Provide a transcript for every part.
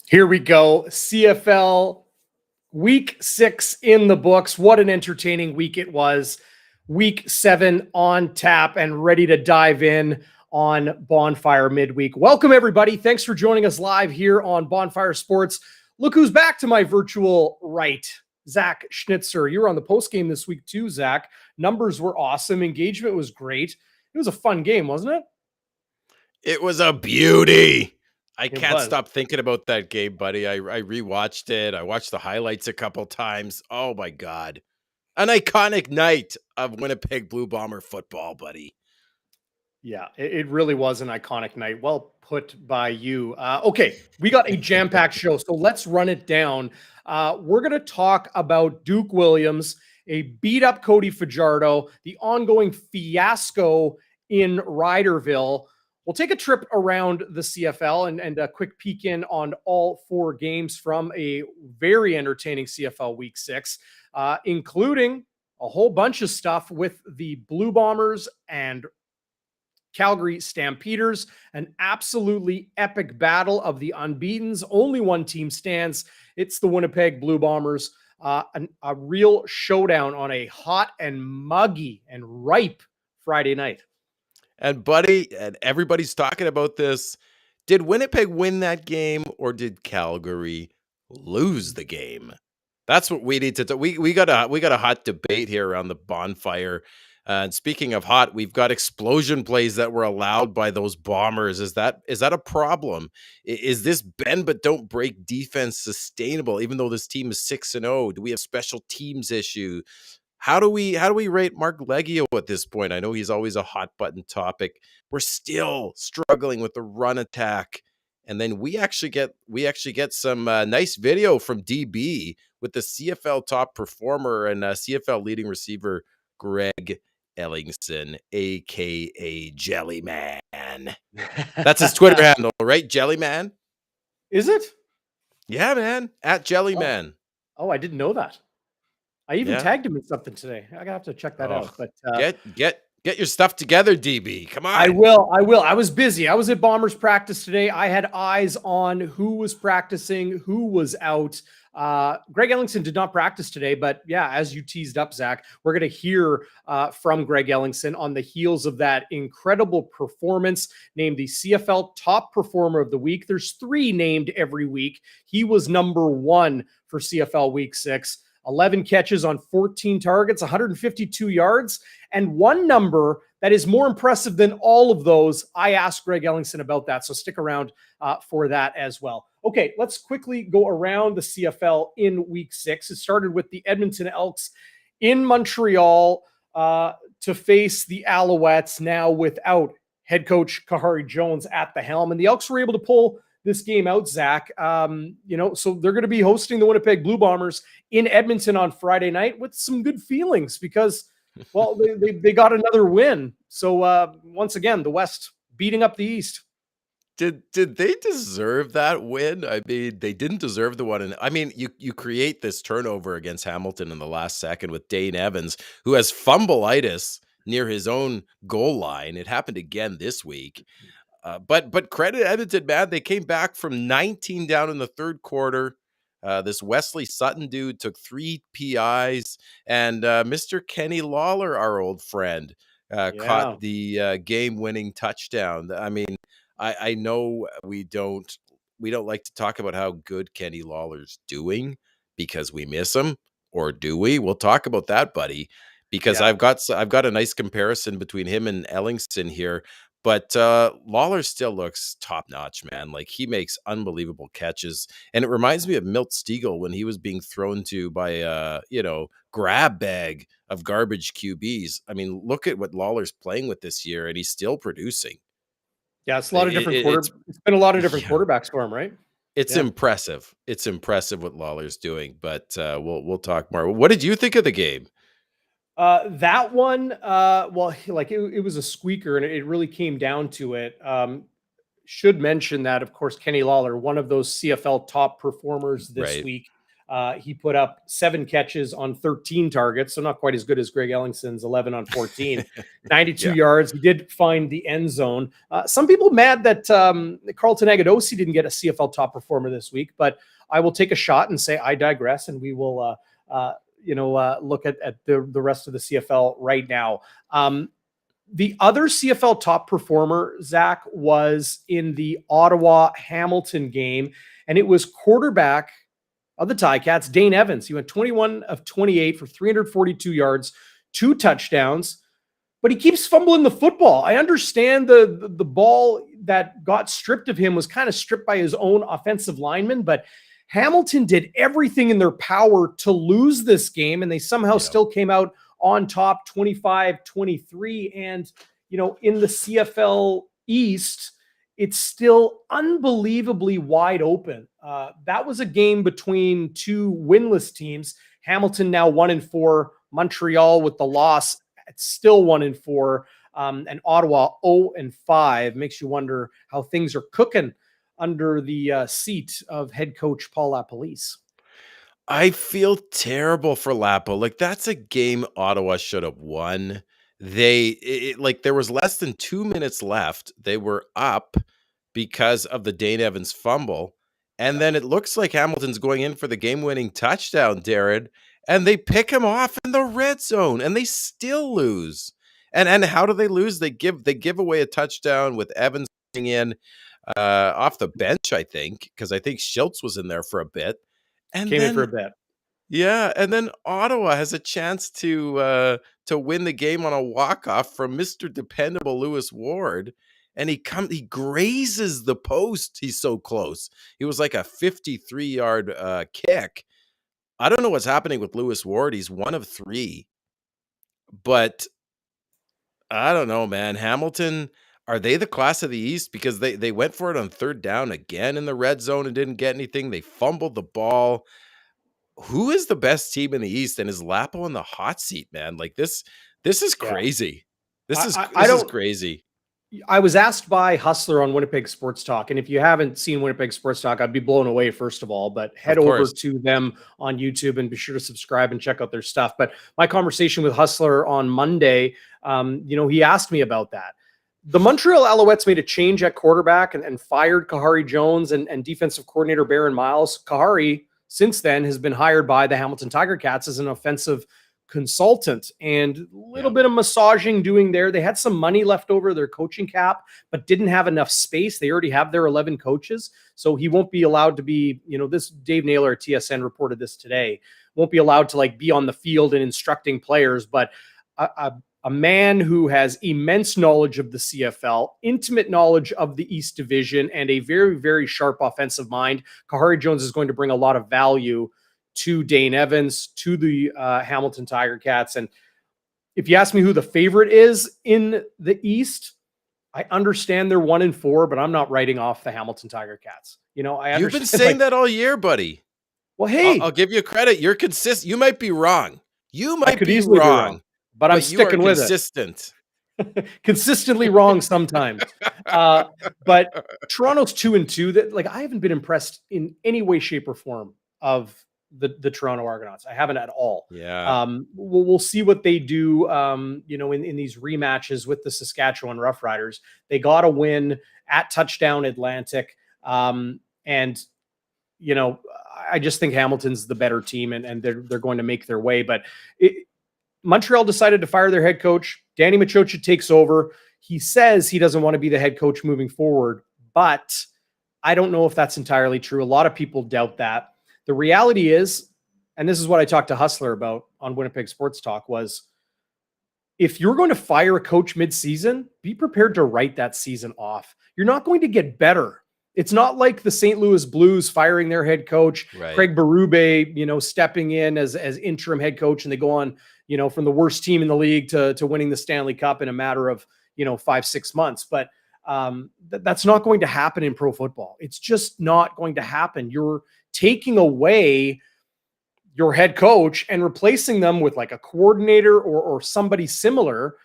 Here we go. CFL week 6 in the books. What an entertaining week it was. Week 7 on tap and ready to dive in on Bonfire midweek. Welcome, everybody. Thanks for joining us live here on Bonfire Sports. Look who's back to my virtual right, Zach Schnitzer. You were on the post game this week too, Zach. Numbers were awesome. Engagement was great. It was a fun game, wasn't it? It was a beauty. I can't was. stop thinking about that game, buddy. I rewatched it. I watched the highlights a couple times. Oh my God. An iconic night of Winnipeg Blue Bomber football, buddy. Yeah, it really was an iconic night. Well put by you. Okay, we got a jam-packed show, so let's run it down. We're going to talk about Duke Williams, a beat-up Cody Fajardo, the ongoing fiasco in Riderville. We'll take a trip around the CFL and a quick peek in on all 4 games from a very entertaining CFL Week 6, including a whole bunch of stuff with the Blue Bombers and Calgary Stampeders, an absolutely epic battle of the unbeatens. Only one team stands. It's the Winnipeg Blue Bombers. A real showdown on a hot and muggy and ripe Friday night. And buddy, and everybody's talking about this. Did Winnipeg win that game or did Calgary lose the game? That's what we need to do. We got a hot debate here around the bonfire. And speaking of hot, we've got explosion plays that were allowed by those Bombers. Is that a problem? Is this bend but don't break defense sustainable? Even though this team is 6-0, do we have special teams issue? How do we rate Mark Leggio at this point? I know he's always a hot button topic. We're still struggling with the run attack. And then we actually get some nice video from DB with the CFL top performer and CFL leading receiver Greg Ellingson, aka Jellyman. That's his Twitter handle, right? Jellyman? Is it? Yeah, man. At Jellyman. Oh, I didn't know that. I even tagged him in something today. I gotta have to check that out. But get your stuff together, DB. Come on. I will. I was busy. I was at Bombers practice today. I had eyes on who was practicing, who was out. Greg Ellingson did not practice today, but yeah, as you teased up, Zach, we're going to hear from Greg Ellingson on the heels of that incredible performance, named the CFL top performer of the week. There's 3 named every week. He was number 1 for CFL Week 6. 11 catches on 14 targets, 152 yards, and one number that is more impressive than all of those. I asked Greg Ellingson about that, so stick around for that as well. Okay, let's quickly go around the CFL in Week 6. It started with the Edmonton Elks in Montreal to face the Alouettes, now without head coach Kahari Jones at the helm, and the Elks were able to pull this game out, Zach. So they're going to be hosting the Winnipeg Blue Bombers in Edmonton on Friday night with some good feelings because, well, they got another win. So once again, the West beating up the East. Did they deserve that win? I mean, they didn't deserve the one. And I mean, you create this turnover against Hamilton in the last second with Dane Evans, who has fumbleitis near his own goal line. It happened again this week. But credit Edmonton, man. They came back from 19 down in the third quarter. This Wesley Sutton dude took 3 PIs, and Mr. Kenny Lawler, our old friend, caught the game-winning touchdown. I mean, I know we don't like to talk about how good Kenny Lawler's doing because we miss him, or do we? We'll talk about that, buddy, because I've got a nice comparison between him and Ellingson here. But Lawler still looks top-notch, man. Like, he makes unbelievable catches. And it reminds me of Milt Stegall when he was being thrown to by a, grab bag of garbage QBs. I mean, look at what Lawler's playing with this year, and he's still producing. Yeah, it's a lot of different it's been a lot of different quarterbacks for him, right? It's impressive. It's impressive what Lawler's doing, but we'll talk more. What did you think of the game? That one, it was a squeaker, and it really came down to it. Should mention that, of course, Kenny Lawler, one of those CFL top performers this week. He put up 7 catches on 13 targets, so not quite as good as Greg Ellingson's 11 on 14, 92 Yeah. yards. He did find the end zone. Some people mad that Carlton Agadosi didn't get a CFL top performer this week, but I will take a shot and say I digress, and we will look at the rest of the CFL right now. The other CFL top performer, Zach, was in the Ottawa-Hamilton game, and it was quarterback of the Ticats, Dane Evans. He went 21 of 28 for 342 yards, 2 touchdowns, but he keeps fumbling the football. I understand the ball that got stripped of him was kind of stripped by his own offensive lineman, but Hamilton did everything in their power to lose this game, and they somehow still came out on top 25-23. And, in the CFL East, it's still unbelievably wide open. That was a game between 2 winless teams. Hamilton now 1-4, Montreal with the loss, it's still 1-4, and Ottawa 0-5. Makes you wonder how things are cooking under the seat of head coach Paul LaPolice. I feel terrible for Lapo. Like, that's a game Ottawa should have won. There was less than 2 minutes left. They were up because of the Dane Evans fumble. And then it looks like Hamilton's going in for the game-winning touchdown, Darren, and they pick him off in the red zone, and they still lose. And how do they lose? They give away a touchdown with Evans in off the bench, I think, because I think Schultz was in there for a bit. And Came then, in for a bit. Yeah, and then Ottawa has a chance to win the game on a walk-off from Mr. Dependable Lewis Ward, and he grazes the post. He's so close. He was like a 53-yard kick. I don't know what's happening with Lewis Ward. He's 1 of 3. But I don't know, man. Hamilton, are they the class of the East? Because they went for it on 3rd down again in the red zone and didn't get anything. They fumbled the ball. Who is the best team in the East, and is Lapo in the hot seat, man? Like, this is crazy. This is crazy. I was asked by Hustler on Winnipeg Sports Talk, and if you haven't seen Winnipeg Sports Talk, I'd be blown away, first of all, but head over to them on YouTube and be sure to subscribe and check out their stuff. But my conversation with Hustler on Monday, he asked me about that. The Montreal Alouettes made a change at quarterback and fired Kahari Jones and defensive coordinator Baron Miles. Kahari, since then, has been hired by the Hamilton Tiger Cats as an offensive consultant, and a little bit of massaging doing there. They had some money left over their coaching cap, but didn't have enough space. They already have their 11 coaches, so he won't be allowed to be, this Dave Naylor at TSN reported this today, won't be allowed to be on the field and instructing players, but a man who has immense knowledge of the CFL, intimate knowledge of the East Division, and a very, very sharp offensive mind. Kahari Jones is going to bring a lot of value to Dane Evans, to the Hamilton Tiger Cats. And if you ask me who the favorite is in the East, I understand they're 1-4, but I'm not writing off the Hamilton Tiger Cats. You've been saying that all year, buddy. Well, hey, I'll give you credit. You're consistent. You might be wrong. You might be wrong. But I'm sticking with consistent. Consistently wrong sometimes. But Toronto's 2-2. That I haven't been impressed in any way, shape, or form of the Toronto Argonauts. I haven't at all. Yeah. We'll see what they do. In these rematches with the Saskatchewan Roughriders. They got a win at Touchdown Atlantic, and I just think Hamilton's the better team, and they're going to make their way. But Montreal decided to fire their head coach. Danny Machocha takes over. He says he doesn't want to be the head coach moving forward, but I don't know if that's entirely true. A lot of people doubt that. The reality is, and this is what I talked to Hustler about on Winnipeg Sports Talk, was if you're going to fire a coach mid-season, be prepared to write that season off. You're not going to get better. It's not like the St. Louis Blues firing their head coach, right. Craig Berube, stepping in as interim head coach, and they go on, from the worst team in the league to winning the Stanley Cup in a matter of, 5-6 months. But that's not going to happen in pro football. It's just not going to happen. You're taking away your head coach and replacing them with a coordinator or somebody similar,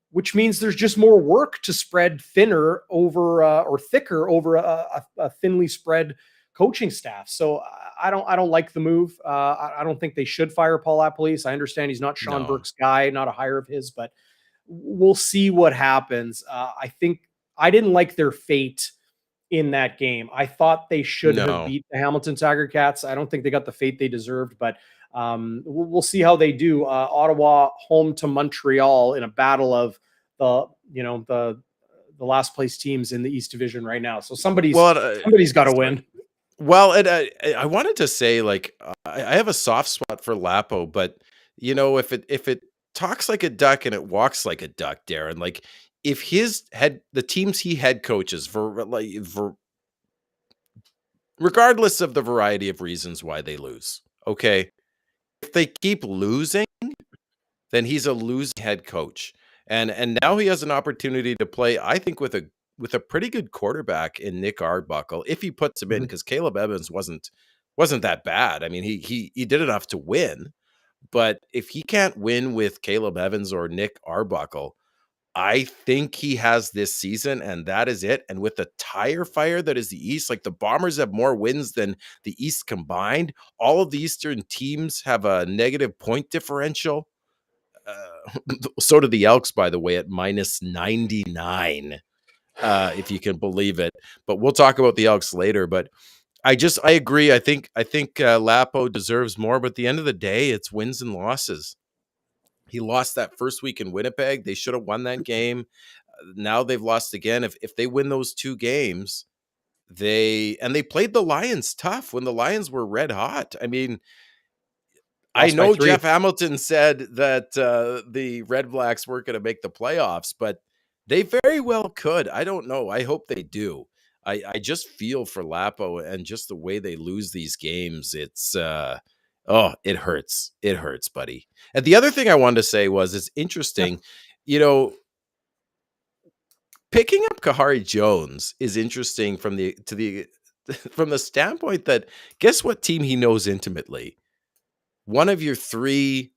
which means there's just more work to spread thinner over or thicker over a thinly spread coaching staff. So I don't like the move. I don't think they should fire Paul LaPolice. I understand he's not Sean No, Burke's guy, not a hire of his, but we'll see what happens. I think I didn't like their fate in that game. I thought they should have no. beat the Hamilton Tiger Cats. I don't think they got the fate they deserved, but we'll see how they do. Ottawa home to Montreal in a battle of the last place teams in the East Division right now. So somebody's Well, got to sorry. win. Well, I wanted to say, like, I have a soft spot for Lapo, but if it talks like a duck and it walks like a duck, Darren, like if the teams he head coaches for regardless of the variety of reasons why they lose, okay, if they keep losing, then he's a losing head coach. And now he has an opportunity to play, I think, with a pretty good quarterback in Nick Arbuckle, if he puts him in, Mhm. because Caleb Evans wasn't that bad. I mean, he did enough to win, but if he can't win with Caleb Evans or Nick Arbuckle, I think he has this season, and that is it. And with the tire fire that is the East, like the Bombers have more wins than the East combined. All of the Eastern teams have a negative point differential. So do the Elks, by the way, at minus 99, if you can believe it. But we'll talk about the Elks later. But I agree. I think Lapo deserves more. But at the end of the day, it's wins and losses. He lost that first week in Winnipeg. They should have won that game. Now they've lost again. If they win those two games, they played the Lions tough when the Lions were red hot. I mean, I Lost by know 3. Jeff Hamilton said that the Red Blacks weren't going to make the playoffs, but they very well could. I don't know. I hope they do. I just feel for Lapo and just the way they lose these games. It's it hurts. It hurts, buddy. And the other thing I wanted to say was it's interesting, picking up Kahari Jones is interesting from the from the standpoint that guess what team he knows intimately? One of your 3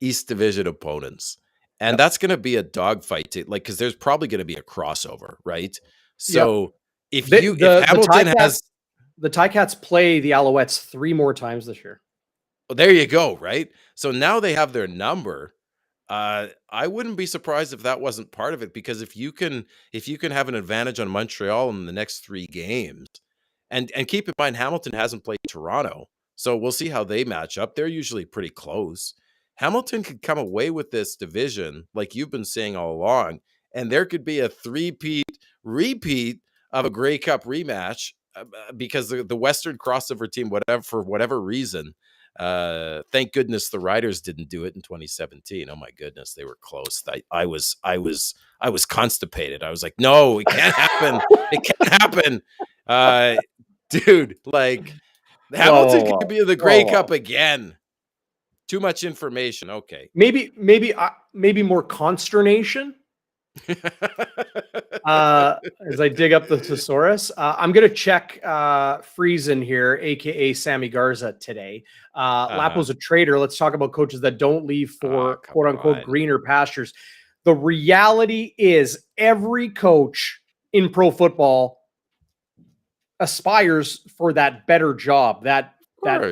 East Division opponents. And Yep. that's going to be a dogfight, because there's probably going to be a crossover, right? Yep. So if The Hamilton has, the Ticats play the Alouettes 3 more times this year. well, there you go, right? So now they have their number. I wouldn't be surprised if that wasn't part of it, because if you can have an advantage on Montreal in the next 3 games, and keep in mind Hamilton hasn't played Toronto, so we'll see how they match up. They're usually pretty close. Hamilton could come away with this division, like you've been saying all along, and there could be a repeat of a Grey Cup rematch, because the Western crossover team, for whatever reason, thank goodness the Riders didn't do it in 2017. Oh my goodness, they were close. I was constipated. I was like, no, it can't happen. It can't happen. Dude, like Hamilton could be in the Grey Cup again. Too much information. Okay. Maybe more consternation. As I dig up the thesaurus, I'm going to check Friesen here, aka Sammy Garza, today. Lapo's a traitor. Let's talk about coaches that don't leave for quote unquote greener pastures. The reality is every coach in pro football aspires for that better job, that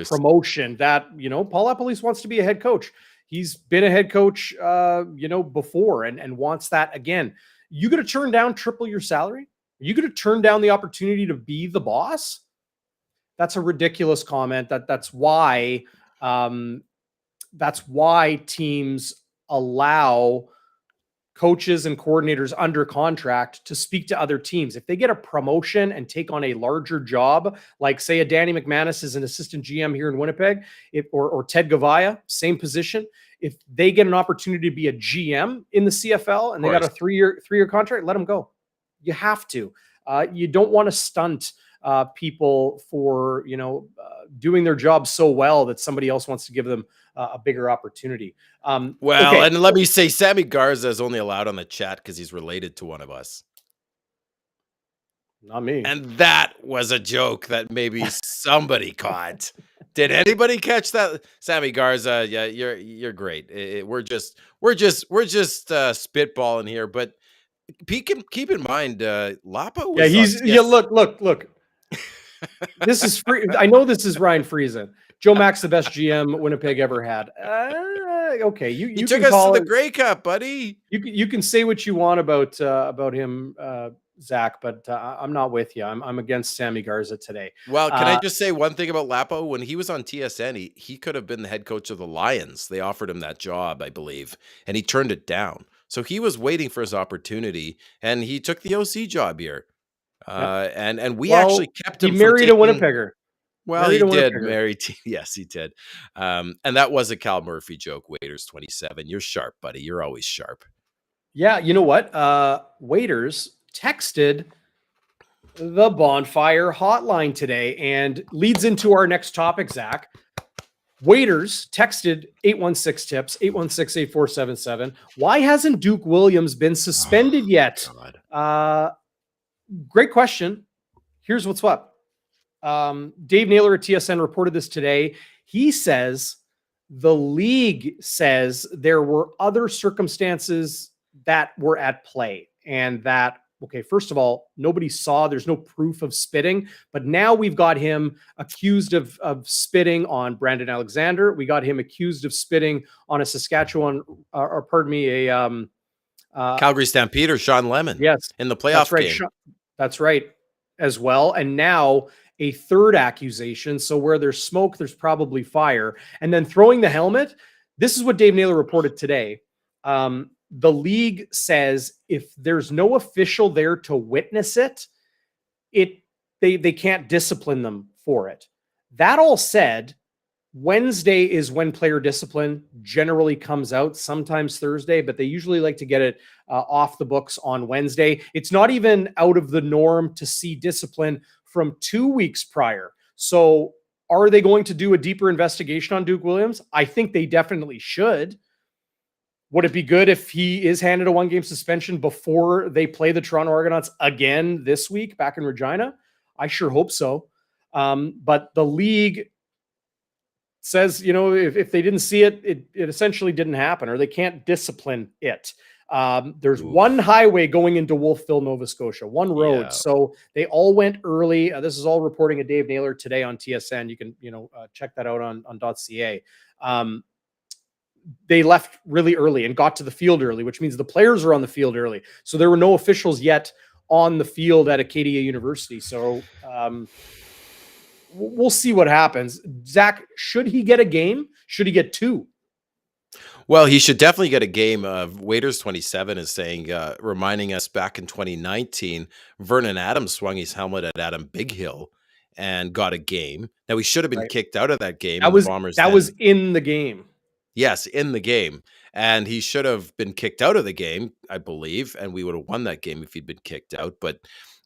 promotion, that, Paul LaPolice wants to be a head coach. He's been a head coach, before and wants that again. You going to turn down triple your salary? Are you going to turn down the opportunity to be the boss? That's a ridiculous comment. That's why teams allow coaches and coordinators under contract to speak to other teams. If they get a promotion and take on a larger job, like say a Danny McManus is an assistant GM here in Winnipeg, or Ted Gavaya, same position. If they get an opportunity to be a GM in the CFL and they got a three-year contract, let them go. You have to. You don't want to stunt people for doing their job so well that somebody else wants to give them a bigger opportunity. And let me say, Sammy Garza is only allowed on the chat because he's related to one of us. Not me. And that was a joke that maybe somebody caught. Did anybody catch that? Sammy Garza, yeah, you're great. We're just spitballing here, but keep in mind, Lapo was look. This is free. I know this is Ryan Friesen. Joe Mack's the best GM Winnipeg ever had. Okay, He you took can us to call the it. Grey Cup, buddy. You can say what you want about him, Zach, but I'm not with you. I'm against Sammy Garza today. Well, can I just say one thing about Lapo? When he was on TSN, he could have been the head coach of the Lions. They offered him that job, I believe, and he turned it down. So he was waiting for his opportunity, and he took the OC job here. Yep. And we actually Well, kept he him from married a taking. Winnipegger. Well, Married he a did Winnipegger. marry. Yes, he did. And that was a Cal Murphy joke. Waiters 27. You're sharp, buddy. You're always sharp. Yeah, you know what? Waiters texted the Bonfire hotline today and leads into our next topic, Zach. Waiters texted 816-TIPS, 816-8477. Why hasn't Duke Williams been suspended yet? Great question. Here's what's up. Dave Naylor at TSN reported this today. He says the league says there were other circumstances that were at play, and that, okay, first of all, nobody saw, there's no proof of spitting, but now we've got him accused of spitting on Brandon Alexander. We got him accused of spitting on a Saskatchewan, or pardon me, Calgary Stampeder, Sean Lemon. Yes, in the playoff game. That's right, as well. And now a third accusation. So where there's smoke, there's probably fire. And then throwing the helmet. This is what Dave Naylor reported today. The league says if there's no official there to witness it, they can't discipline them for it. That all said, Wednesday is when player discipline generally comes out, sometimes Thursday, but they usually like to get it off the books on Wednesday. It's not even out of the norm to see discipline from 2 weeks prior. So are they going to do a deeper investigation on Duke Williams? I think they definitely should. Would it be good if he is handed a 1-game suspension before they play the Toronto Argonauts again this week back in Regina? I sure hope so. But the league says, if they didn't see it, it essentially didn't happen, or they can't discipline it. There's one highway going into Wolfville, Nova Scotia, one road. Yeah. So they all went early. This is all reporting of Dave Naylor today on TSN. You can, check that out on .ca. They left really early and got to the field early, which means the players are on the field early. So there were no officials yet on the field at Acadia University. So we'll see what happens. Zach, should he get a game? Should he get 2? Well, he should definitely get a game. Waiters 27 is saying, reminding us back in 2019, Vernon Adams swung his helmet at Adam Bighill and got a game. Now, he should have been kicked out of that game. That was in the game. Yes, in the game. And he should have been kicked out of the game, I believe, and we would have won that game if he'd been kicked out. But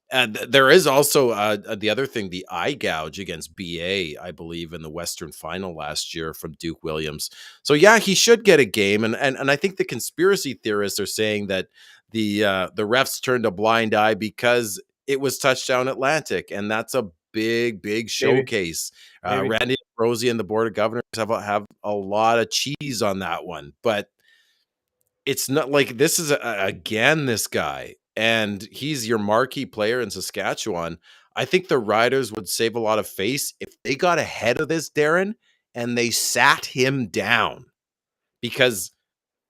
there is also the other thing, the eye gouge against BA, I believe, in the Western Final last year from Duke Williams. So, yeah, he should get a game. And I think the conspiracy theorists are saying that the refs turned a blind eye because it was Touchdown Atlantic, and that's a big showcase. Randy Rosie and the Board of Governors have a lot of cheese on that one, but it's not like this is again this guy, and he's your marquee player in Saskatchewan. I think the Riders would save a lot of face if they got ahead of this, Darren, and they sat him down, because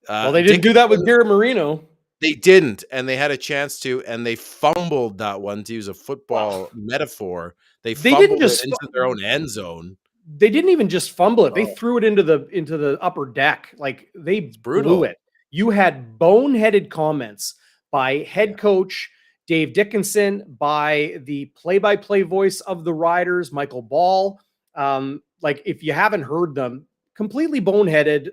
they didn't do that with Garrett Marino. They didn't, and they had a chance to, and they fumbled that one, to use a football metaphor. They fumbled it into their own end zone. They didn't even just fumble it. They threw it into the upper deck. Like, they blew it. You had boneheaded comments by head coach Dave Dickinson, by the play-by-play voice of the Riders, Michael Ball. Like, if you haven't heard them, completely boneheaded,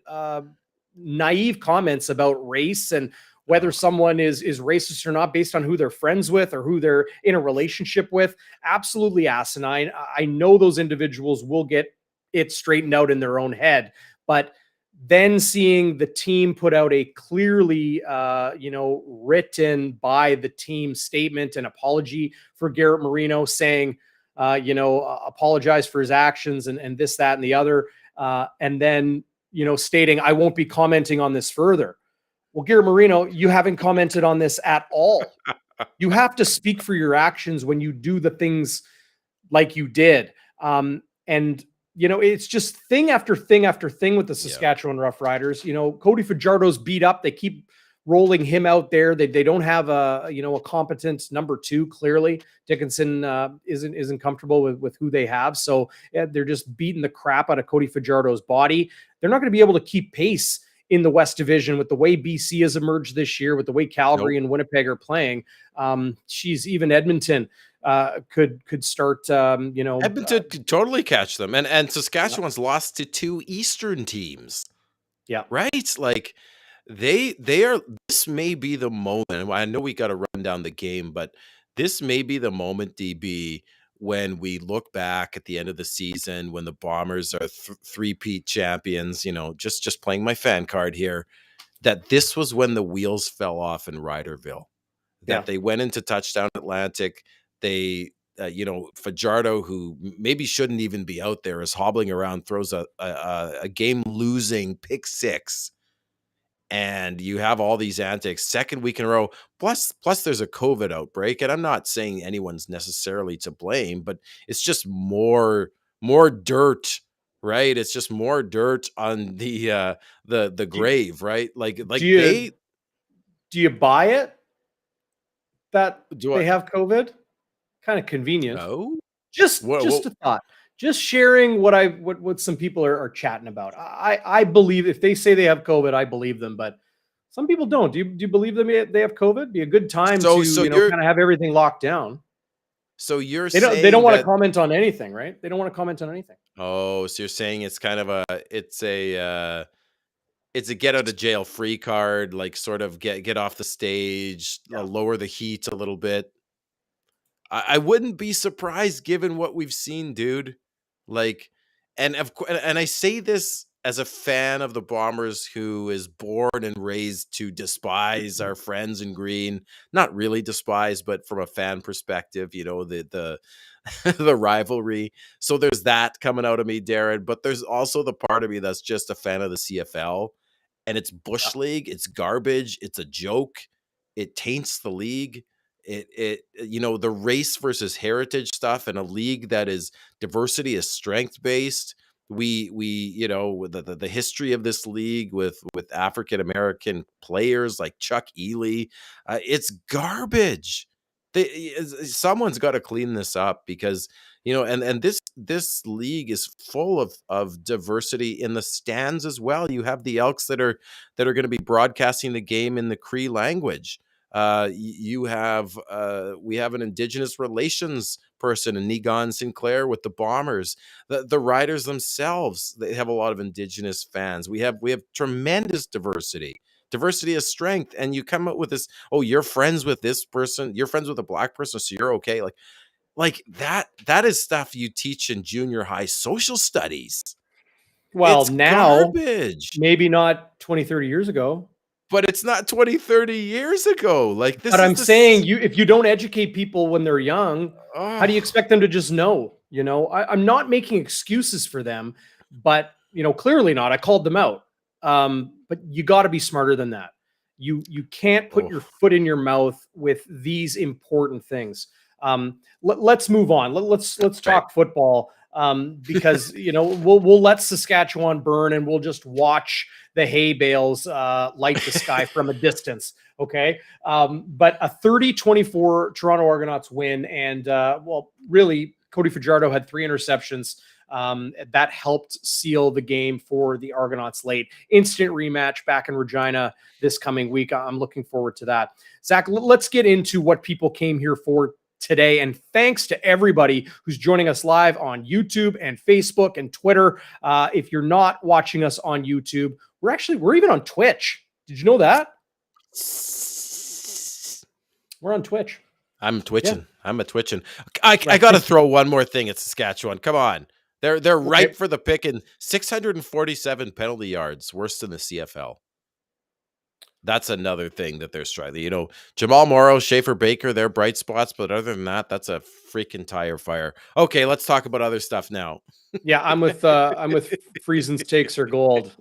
naive comments about race and whether someone is racist or not based on who they're friends with or who they're in a relationship with. Absolutely asinine. I know those individuals will get it straightened out in their own head, but then seeing the team put out a clearly, written by the team statement and apology for Garrett Marino, saying, apologize for his actions and this, that, and the other. And then, stating, I won't be commenting on this further. Well, Garrett Marino, you haven't commented on this at all. You have to speak for your actions when you do the things like you did. And it's just thing after thing after thing with the Yeah. Saskatchewan Roughriders. Cody Fajardo's beat up. They keep rolling him out there. They don't have a competent number two. Clearly, Dickinson isn't comfortable with who they have. So they're just beating the crap out of Cody Fajardo's body. They're not going to be able to keep pace in the West Division with the way BC has emerged this year, with the way Calgary and Winnipeg are playing. Even Edmonton could start. Edmonton could totally catch them, and Saskatchewan's lost to two Eastern teams. Yeah, right. Like they are. This may be the moment. I know we got to run down the game, but this may be the moment, DB, when we look back at the end of the season when the Bombers are three-peat champions. Just playing my fan card here. That this was when the wheels fell off in Riderville. That they went into Touchdown Atlantic. They, Fajardo, who maybe shouldn't even be out there, is hobbling around, throws a game-losing pick six, and you have all these antics. Second week in a row. Plus, there's a COVID outbreak, and I'm not saying anyone's necessarily to blame, but it's just more dirt, right? It's just more dirt on the grave, right? Like do you buy it that they have COVID? Kind of convenient. Oh, just a thought. Just sharing what some people are chatting about. I believe if they say they have COVID, I believe them, but some people don't. Do you believe them? They have COVID? Be a good time to kind of have everything locked down. So they don't want to comment on anything, right? They don't want to comment on anything. Oh, so you're saying it's kind of it's a get out of jail free card, like sort of get off the stage, lower the heat a little bit. I wouldn't be surprised given what we've seen, dude. Like, and I say this as a fan of the Bombers who is born and raised to despise our friends in green. Not really despise, but from a fan perspective, the the rivalry. So there's that coming out of me, Darren. But there's also the part of me that's just a fan of the CFL, and it's bush league. It's garbage. It's a joke. It taints the league. The race versus heritage stuff in a league that is diversity is strength based. The history of this league with African American players like Chuck Ely, it's garbage. Someone's got to clean this up because and this league is full of diversity in the stands as well. You have the Elks that are going to be broadcasting the game in the Cree language. We have an Indigenous relations person in Negon Sinclair with the Bombers. The Riders themselves, they have a lot of Indigenous fans. We have tremendous diversity. Diversity is strength. And you come up with this, oh, you're friends with this person, you're friends with a black person, so you're okay. Like that is stuff you teach in junior high social studies. Well, it's now garbage. Maybe not 20, 30 years ago. But it's not 20, 30 years ago. Like this. But I'm saying if you don't educate people when they're young, how do you expect them to just know? I'm not making excuses for them, but clearly not. I called them out. But you got to be smarter than that. You can't put your foot in your mouth with these important things. Let's move on. Let's talk football. Because we'll let Saskatchewan burn and we'll just watch the hay bales light the sky from a distance. Okay. But a 30-24 Toronto Argonauts win. And really, Cody Fajardo had 3 interceptions. That helped seal the game for the Argonauts late. Instant rematch back in Regina this coming week. I'm looking forward to that. Zach, let's get into what people came here for today. And thanks to everybody who's joining us live on YouTube and Facebook and Twitter. If you're not watching us on YouTube, we're even on Twitch. Did you know that? We're on Twitch. I'm twitching. Yeah. I'm twitching. I got to throw one more thing at Saskatchewan. Come on. They're ripe for the pick, and 647 penalty yards, worse than the CFL. That's another thing that they're struggling. You know, Jamal Morrow, Schaefer Baker, they're bright spots, but other than that, that's a freaking tire fire. Okay, let's talk about other stuff now. Yeah, I'm with Friesen's takes are gold.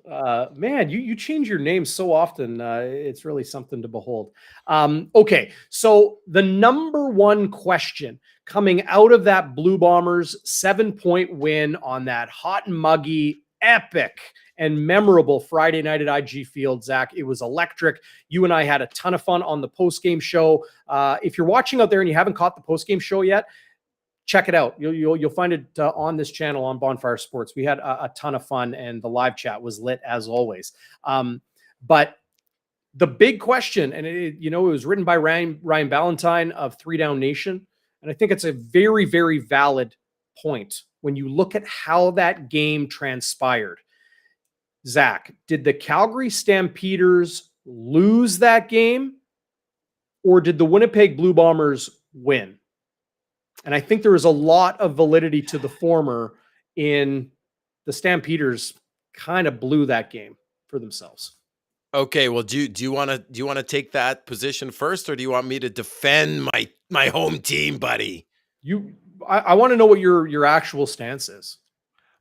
Man, you change your name so often. It's really something to behold. Okay, so the number one question coming out of that Blue Bombers 7-point win on that hot and muggy, epic and memorable Friday night at IG Field, Zach. It was electric. You and I had a ton of fun on the post-game show. If you're watching out there and you haven't caught the post-game show yet, check it out. You'll find it on this channel on Bonfire Sports. We had a ton of fun, and the live chat was lit as always. But the big question, and it was written by Ryan Ballantyne of Three Down Nation, and I think it's a very, very valid point when you look at how that game transpired. Zach, did the Calgary Stampeders lose that game, or did the Winnipeg Blue Bombers win? And I think there is a lot of validity to the former in the Stampeders kind of blew that game for themselves. Okay, well, do you want to take that position first, or do you want me to defend my home team, buddy? I want to know what your actual stance is.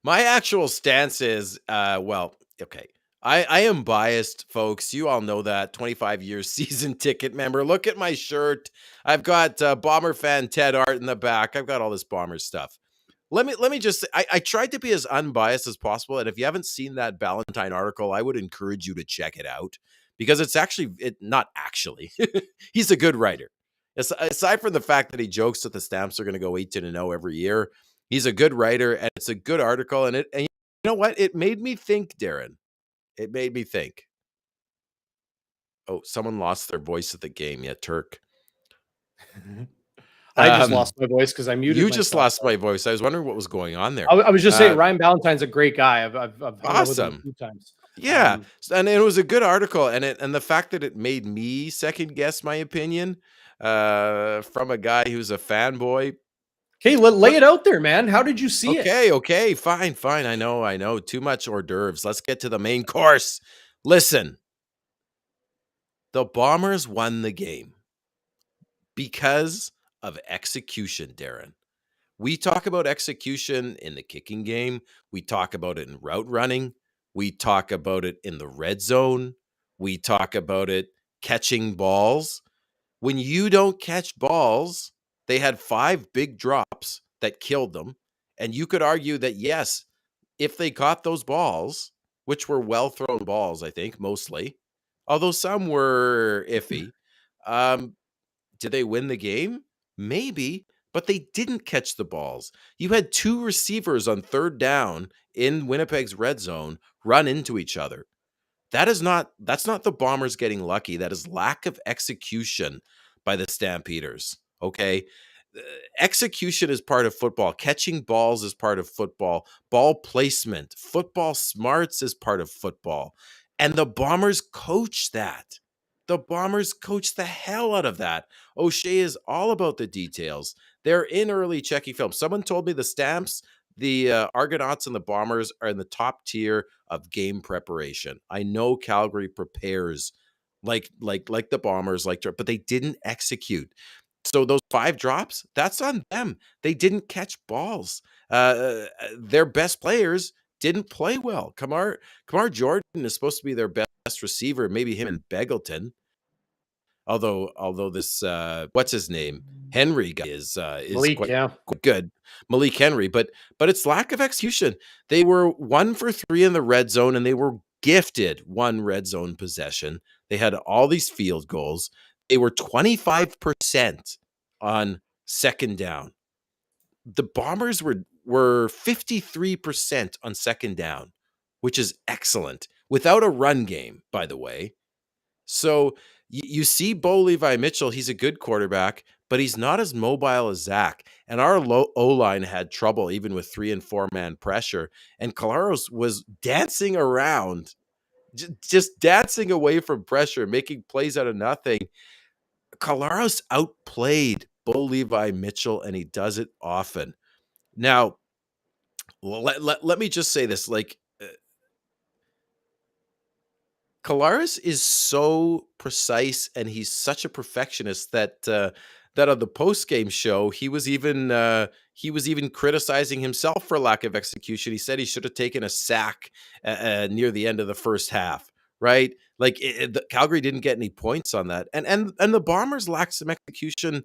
My actual stance is, well, okay. I am biased, folks. You all know that. 25 years season ticket member. Look at my shirt. I've got Bomber fan Ted Art in the back. I've got all this Bombers stuff. Let me just say, I tried to be as unbiased as possible. And if you haven't seen that Ballantyne article, I would encourage you to check it out, because it's not actually. He's a good writer. Aside from the fact that he jokes that the Stamps are going to go 18-0 every year, he's a good writer, and it's a good article. And you know what? It made me think, Darren. It made me think. Oh, someone lost their voice at the game. Yeah, Turk. I just lost my voice because I muted You myself. just lost my voice. I was wondering what was going on there. I was just saying, Ryan Ballantyne's a great guy. I've hung out with him a few times. Yeah, and it was a good article, and the fact that it made me second guess my opinion from a guy who's a fanboy. Okay, lay it out there, man. How did you see it? Okay, fine. I know. Too much hors d'oeuvres. Let's get to the main course. Listen, the Bombers won the game because of execution, Darren. We talk about execution in the kicking game. We talk about it in route running. We talk about it in the red zone. We talk about it catching balls. When you don't catch balls, they had 5 big drops that killed them. And you could argue that, yes, if they caught those balls, which were well-thrown balls, I think, mostly, although some were iffy, did they win the game? Maybe, but they didn't catch the balls. You had 2 receivers on third down in Winnipeg's red zone run into each other. That's not the Bombers getting lucky. That is lack of execution by the Stampeders. Okay. Execution is part of football. Catching balls is part of football. Ball placement, football smarts is part of football. And the Bombers coach that. The Bombers coach the hell out of that. O'Shea is all about the details. They're in early checking film. Someone told me the Stamps, the Argonauts, and the Bombers are in the top tier of game preparation. I know Calgary prepares like the Bombers, but they didn't execute. So those 5 drops, that's on them. They didn't catch balls. Their best players didn't play well. Kamar Jordan is supposed to be their best receiver, maybe him and Beggleton. Although this what's his name, Henry guy is Malik, quite good, Malik Henry, but it's lack of execution. They were 1 for 3 in the red zone, and they were gifted 1 red zone possession. They had all these field goals. They were 25% on second down. The Bombers were 53% on second down, which is excellent without a run game, by the way. So you see Bo Levi Mitchell, he's a good quarterback, but he's not as mobile as Zach. And our O-line had trouble even with 3- and 4-man pressure. And Collaros was dancing around, just dancing away from pressure, making plays out of nothing. Collaros outplayed Bo Levi Mitchell, and he does it often. Now, let me just say this, Kolaris is so precise, and he's such a perfectionist that on the post game show he was even criticizing himself for lack of execution. He said he should have taken a sack near the end of the first half. Right, like Calgary didn't get any points on that, and the Bombers lacked some execution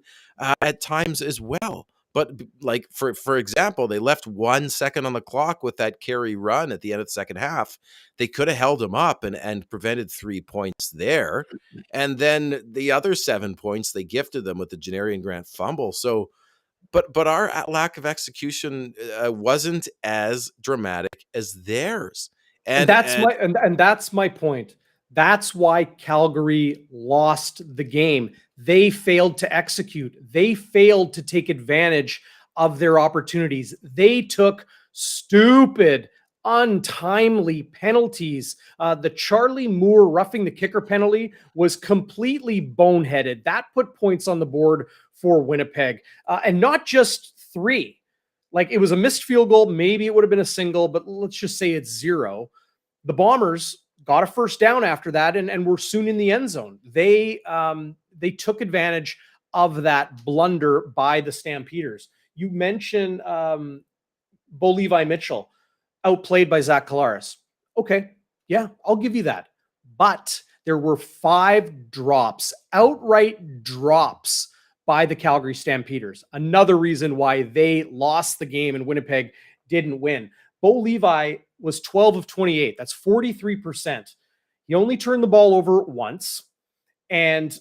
at times as well. But like for example, they left 1 second on the clock with that carry run at the end of the second half. They could have held them up and prevented 3 points there. And then the other 7 points they gifted them with the Janarian Grant fumble. So, but our lack of execution wasn't as dramatic as theirs. And that's my point. That's why Calgary lost the game. They failed to execute. They failed to take advantage of their opportunities. They took stupid, untimely penalties. The Charlie Moore roughing the kicker penalty was completely boneheaded. That put points on the board for Winnipeg, and not just 3. Like, it was a missed field goal. Maybe it would have been a single, but let's just say it's 0. The Bombers got a first down after that and were soon in the end zone. They took advantage of that blunder by the Stampeders. You mentioned Bo Levi Mitchell, outplayed by Zach Kolaris. Okay, yeah, I'll give you that. But there were 5 drops, outright drops by the Calgary Stampeders. Another reason why they lost the game and Winnipeg didn't win. Bo Levi was 12 of 28. That's 43%. He only turned the ball over once, and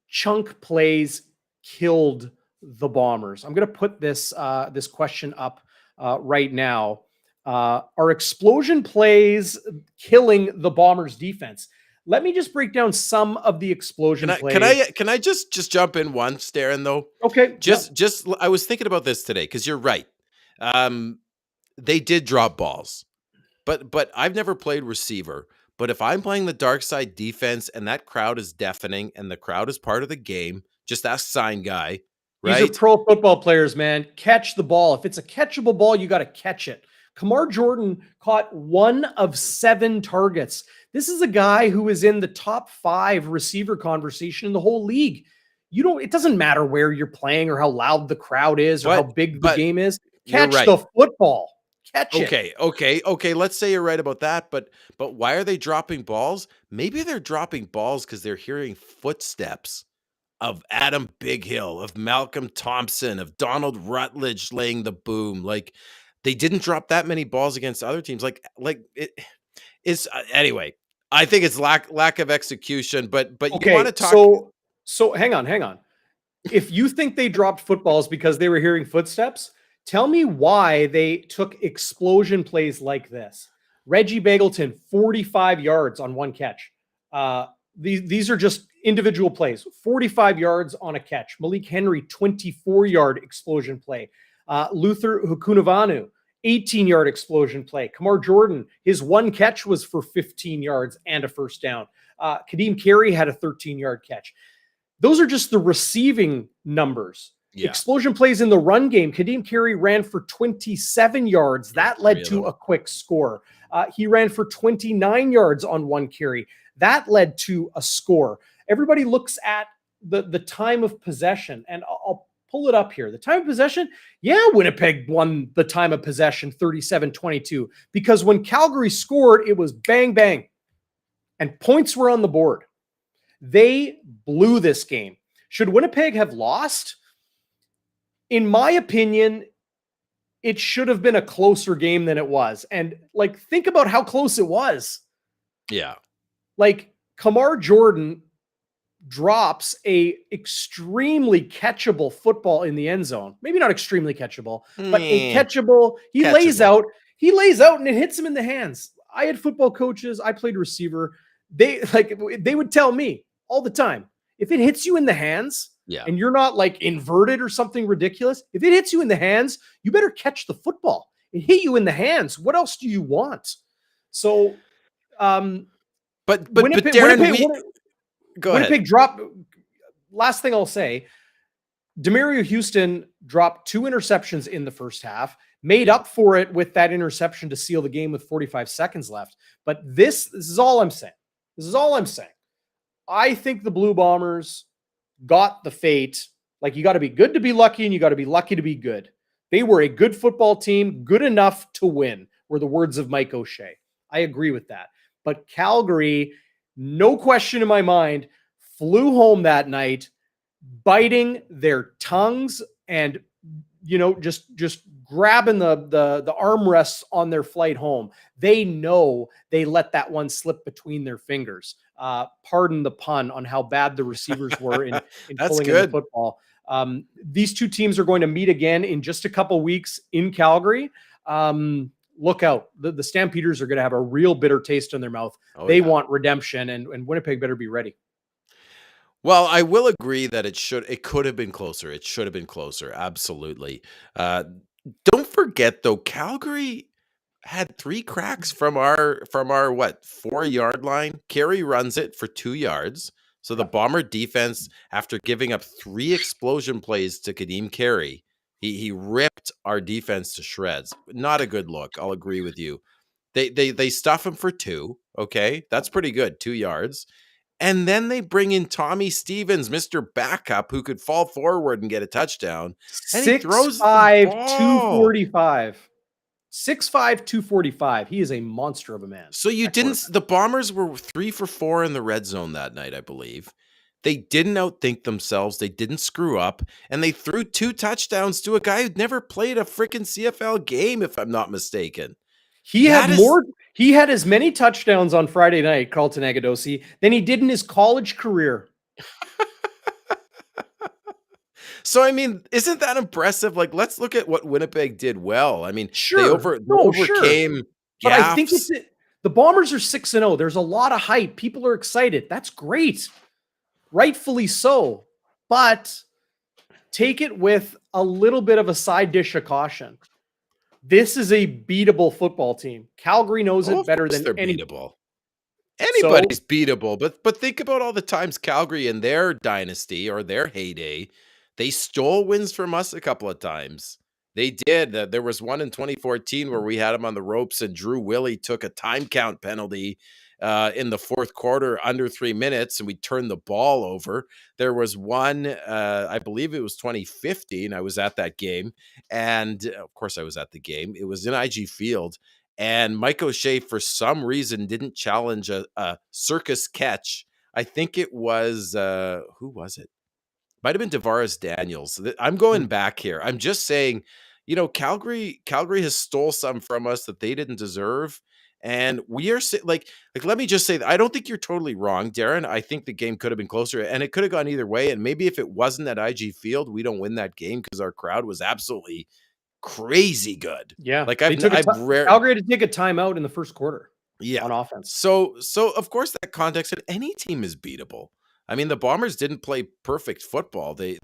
chunk plays killed the Bombers. I'm going to put this this question up right now. Are explosion plays killing the Bombers defense? Let me just break down some of the explosion plays. Can I just jump in once, Darren, though? Okay. Just I was thinking about this today, because you're right. They did drop balls, but I've never played receiver. But if I'm playing the dark side defense and that crowd is deafening and the crowd is part of the game, just ask Sign Guy, right? These are pro football players, man. Catch the ball. If it's a catchable ball, you got to catch it. Kamar Jordan caught 1 of 7 targets. This is a guy who is in the top 5 receiver conversation in the whole league. It doesn't matter where you're playing or how loud the crowd is or how big the game is. Catch the football. Catch it. Okay. Let's say you're right about that, but why are they dropping balls? Maybe they're dropping balls because they're hearing footsteps of Adam Bighill, of Malcolm Thompson, of Donald Rutledge laying the boom. Like, they didn't drop that many balls against other teams. Like it is anyway. I think it's lack of execution. But okay, you want to talk? So hang on. If you think they dropped footballs because they were hearing footsteps, tell me why they took explosion plays like this. Reggie Bagleton, 45 yards on 1 catch. These are just individual plays. 45 yards on a catch. Malik Henry, 24-yard explosion play. Luther Hukunavanu, 18-yard explosion play. Kamar Jordan, his 1 catch was for 15 yards and a first down. Kadeem Carey had a 13-yard catch. Those are just the receiving numbers. Yeah. Explosion plays in the run game. Kadeem Carey ran for 27 yards. That led to a quick score. He ran for 29 yards on 1 carry. That led to a score. Everybody looks at the time of possession, and I'll pull it up here. The time of possession, Winnipeg won the time of possession 37-22, because when Calgary scored, it was bang, bang, and points were on the board. They blew this game. Should Winnipeg have lost? In my opinion, it should have been a closer game than it was. And think about how close it was. Yeah. Kamar Jordan drops a extremely catchable football in the end zone. Maybe not extremely catchable, but a catchable. He lays out and it hits him in the hands. I had football coaches. I played receiver. They would tell me all the time, if it hits you in the hands, and you're not inverted or something ridiculous, if it hits you in the hands, you better catch the football. It hit you in the hands. What else do you want? So, but Darren, go ahead. Winnipeg dropped. Last thing I'll say, Demerio Houston dropped 2 interceptions in the first half. made Yeah. up for it with that interception to seal the game with 45 seconds left. But this is all I'm saying. This is all I'm saying. I think the Blue Bombers got the fate. Like, you got to be good to be lucky, and you got to be lucky to be good. They were a good football team, good enough to win, were the words of Mike O'Shea. I agree with that. But Calgary, no question in my mind, flew home that night, biting their tongues and just grabbing the armrests on their flight home. They know they let that one slip between their fingers. Pardon the pun on how bad the receivers were in That's pulling in the good. football. These two teams are going to meet again in just a couple weeks in Calgary. Look out. The Stampeders are going to have a real bitter taste in their mouth. Oh, They yeah. want redemption, and Winnipeg better be ready. Well, I will agree that it could have been closer. It should have been closer. Absolutely. Uh, don't forget though, Calgary had 3 cracks from our what, 4-yard line. Carey runs it for 2 yards. So the Yeah. Bomber defense, after giving up 3 explosion plays to Kadeem Carey, he ripped our defense to shreds. Not a good look. I'll agree with you. They stuff him for 2. Okay, that's pretty good. 2 yards. And then they bring in Tommy Stevens, Mr. Backup, who could fall forward and get a touchdown. And he throws the 6'5", ball. 245. 6'5", 245. He is a monster of a man. So you That didn't, quarterback. the Bombers were 3 for 4 in the red zone that night, I believe. They didn't outthink themselves. They didn't screw up. And they threw 2 touchdowns to a guy who'd never played a freaking CFL game, if I'm not mistaken. He That had is more. He had as many touchdowns on Friday night, Carlton Agudosi, than he did in his college career. So, I mean, isn't that impressive? Like, let's look at what Winnipeg did well. I mean, Sure. they No, sure. overcame But I think gaffes. the Bombers are 6-0. There's a lot of hype. People are excited. That's great. Rightfully so. But take it with a little bit of a side dish of caution. This is a beatable football team. Calgary knows Oh, it of better course than they're any. beatable. So Anybody's beatable, but think about all the times Calgary in their dynasty or their heyday, they stole wins from us a couple of times. They did. There was one in 2014 where we had them on the ropes and Drew Willie took a time count penalty in the 4th quarter under 3 minutes and we turned the ball over. There was one, I believe it was 2015. I was at that game. And of course I was at the game. It was in IG Field. And Mike O'Shea, for some reason, didn't challenge a circus catch. I think it was, who was it? Might have been Tavares Daniels. I'm going back here. I'm just saying, Calgary has stole some from us that they didn't deserve. And we are like, let me just say, I don't think you're totally wrong, Darren. I think the game could have been closer and it could have gone either way. And maybe if it wasn't at IG Field, we don't win that game because our crowd was absolutely crazy good. yeah, Like they took I've rare Calgary had to take a timeout in the first quarter yeah. on offense. So of course that context that any team is beatable. I mean, the Bombers didn't play perfect football. They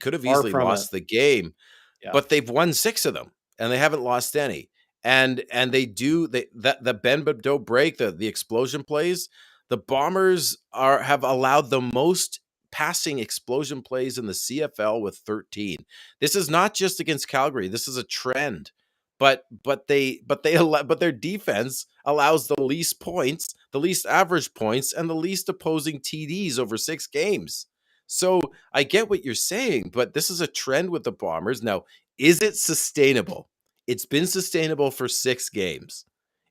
could have Far easily from it. lost the game, Yeah. but they've won 6 of them and they haven't lost any. And that the bend but don't break, the explosion plays, the Bombers have allowed the most passing explosion plays in the CFL with 13. This is not just against Calgary. This is a trend. But their defense allows the least points, the least average points, and the least opposing TDs over 6 games. So I get what you're saying, but this is a trend with the Bombers. Now, is it sustainable? It's been sustainable for 6 games.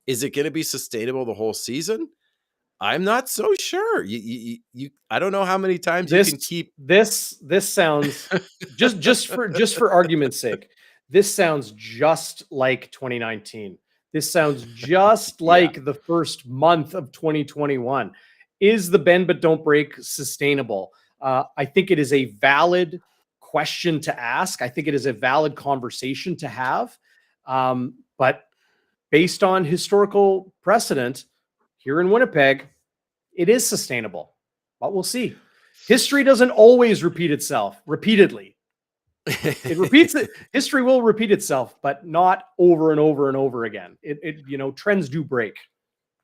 Is it going to be sustainable the whole season? I'm not so sure. I don't know how many times you can keep. This sounds just for argument's sake. This sounds just like 2019. This sounds just Yeah. like the first month of 2021. Is the bend but don't break sustainable? I think it is a valid question to ask. I think it is a valid conversation to have. But based on historical precedent here in Winnipeg, it is sustainable. But we'll see. History doesn't always repeat itself repeatedly. It repeats it. History will repeat itself, but not over and over and over again. Trends do break.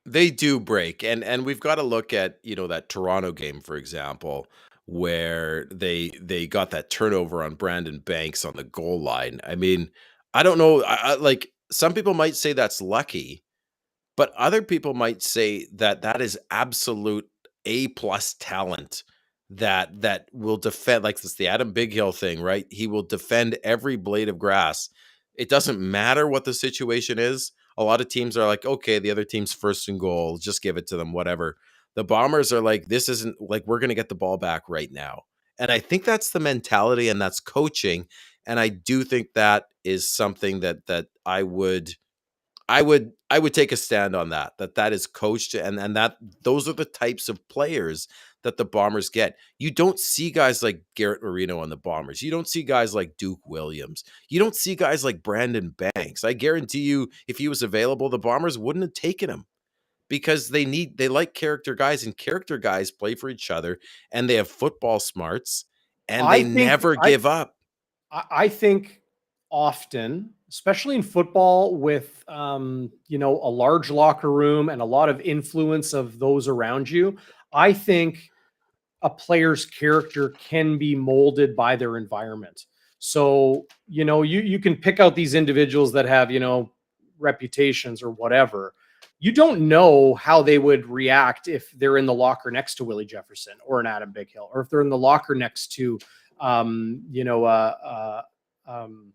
They do break. And we've got to look at, that Toronto game, for example, where they got that turnover on Brandon Banks on the goal line. I mean, I don't know. Like some people might say that's lucky, but other people might say that that is absolute A plus talent that will defend, like this the Adam Big Hill thing, right? He will defend every blade of grass. It doesn't matter what the situation is. A lot of teams are like, okay, the other team's first and goal, just give it to them, whatever. The Bombers are like, this isn't like we're going to get the ball back right now. And I think that's the mentality and that's coaching. And I do think that is something that I would take a stand on that. That is coached and that those are the types of players that the Bombers get. You don't see guys like Garrett Marino on the Bombers. You don't see guys like Duke Williams. You don't see guys like Brandon Banks. I guarantee you, if he was available, the Bombers wouldn't have taken him because they like character guys, and character guys play for each other, and they have football smarts, and I they think never give up. I think often, especially in football, with a large locker room and a lot of influence of those around you, I think a player's character can be molded by their environment. So, you can pick out these individuals that have, reputations or whatever. You don't know how they would react if they're in the locker next to Willie Jefferson or an Adam Big Hill, or if they're in the locker next to, um, you know, uh, um,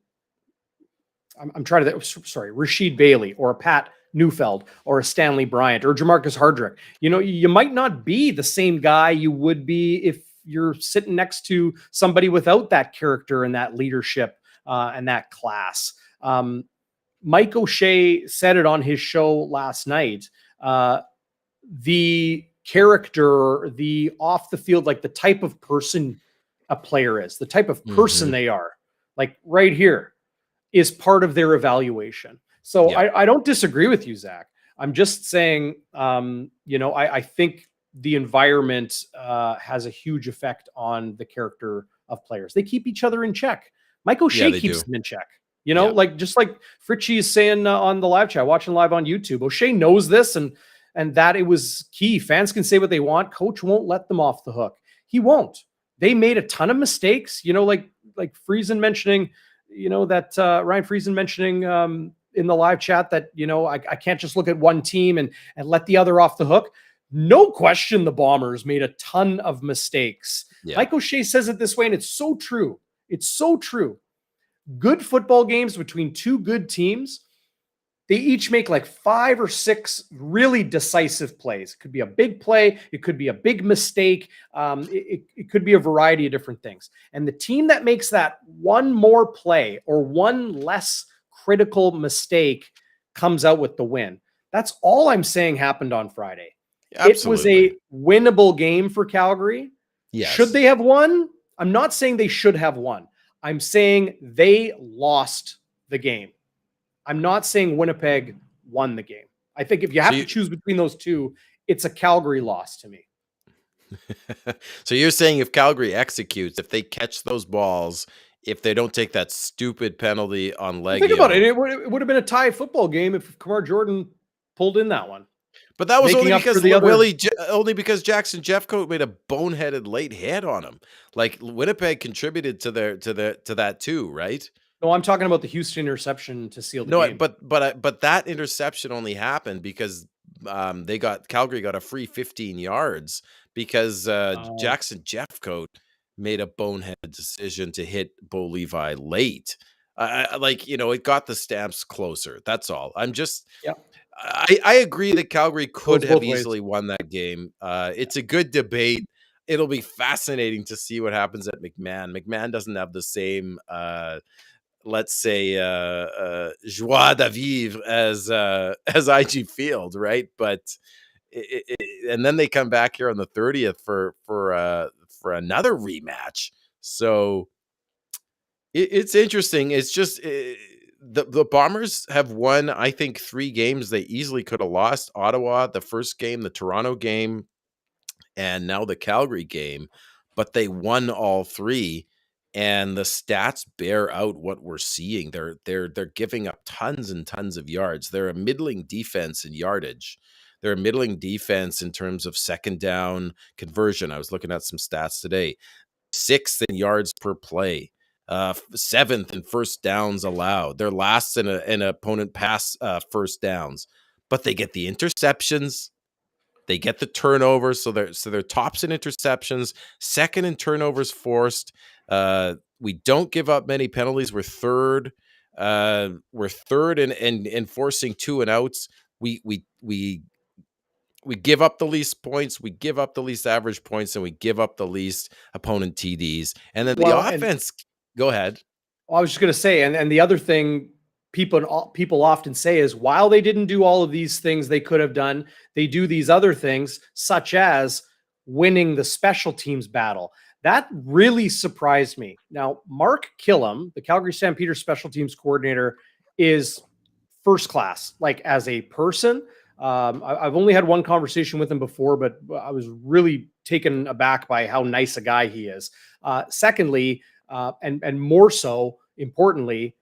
I'm trying to, sorry, Rashid Bailey or a Pat Neufeld or a Stanley Bryant or Jamarcus Hardrick. You might not be the same guy you would be if you're sitting next to somebody without that character and that leadership and that class. Mike O'Shea said it on his show last night. The character, the off the field, like the type of person a player is, the type of person they are, like right here, is part of their evaluation. So Yeah. I don't disagree with you, Zach. I'm just saying, I think the environment has a huge effect on the character of players. They keep each other in check. Mike O'Shea They keeps do. them in check. Yeah. Just like Fritchie is saying on the live chat, watching live on YouTube. O'Shea knows this and that it was key. Fans can say what they want. Coach won't let them off the hook. He won't. They made a ton of mistakes. Like Friesen mentioning, that Ryan Friesen mentioning in the live chat that, I can't just look at one team and let the other off the hook. No question the Bombers made a ton of mistakes. Yeah. Mike O'Shea says it this way, and it's so true. It's so true. Good football games between two good teams, they each make like 5 or 6 really decisive plays. It could be a big play. It could be a big mistake. It could be a variety of different things. And the team that makes that one more play or one less critical mistake comes out with the win. That's all I'm saying happened on Friday. It was a winnable game for Calgary. Yes. Should they have won? I'm not saying they should have won. I'm saying they lost the game. I'm not saying Winnipeg won the game. I think if you have to choose between those two, it's a Calgary loss to me. So you're saying if Calgary executes, if they catch those balls, if they don't take that stupid penalty on leg. Think about it. It would have been a tie football game if Kamar Jordan pulled in that one. But that was only because Jackson Jeffcoat made a boneheaded late hit on him. Like Winnipeg contributed to that too, right? No, I'm talking about the Houston interception to seal the game. But that interception only happened because Calgary got a free 15 yards because Jackson Jeffcoat made a boneheaded decision to hit Bo Levi late. It got the Stamps closer. That's all. I agree that Calgary could have easily won that game. It's a good debate. It'll be fascinating to see what happens at McMahon. McMahon doesn't have the same, let's say, joie de vivre as IG Field, right? But and then they come back here on the 30th for another rematch. So it's interesting. It's just. The Bombers have won, I think, 3 games they easily could have lost. Ottawa, the first game, the Toronto game, and now the Calgary game. But they won all 3, and the stats bear out what we're seeing. They're giving up tons and tons of yards. They're a middling defense in yardage. They're a middling defense in terms of second down conversion. I was looking at some stats today. 6th in yards per play. seventh in first downs allowed. They're last in an opponent pass first downs, but they get the interceptions. They get the turnovers, so they're tops in interceptions, second in turnovers forced. We don't give up many penalties. We're third. We're third in forcing 2 and outs. We give up the least points. We give up the least average points, and we give up the least opponent TDs. And then the Well, and offense. Go ahead. I was just going to say, and the other thing people often say is, while they didn't do all of these things they could have done, they do these other things, such as winning the special teams battle. That really surprised me. Now, Mark Killam, the Calgary Stampeders special teams coordinator, is first class, like as a person. I've only had one conversation with him before, but I was really taken aback by how nice a guy he is. Secondly, and more so importantly,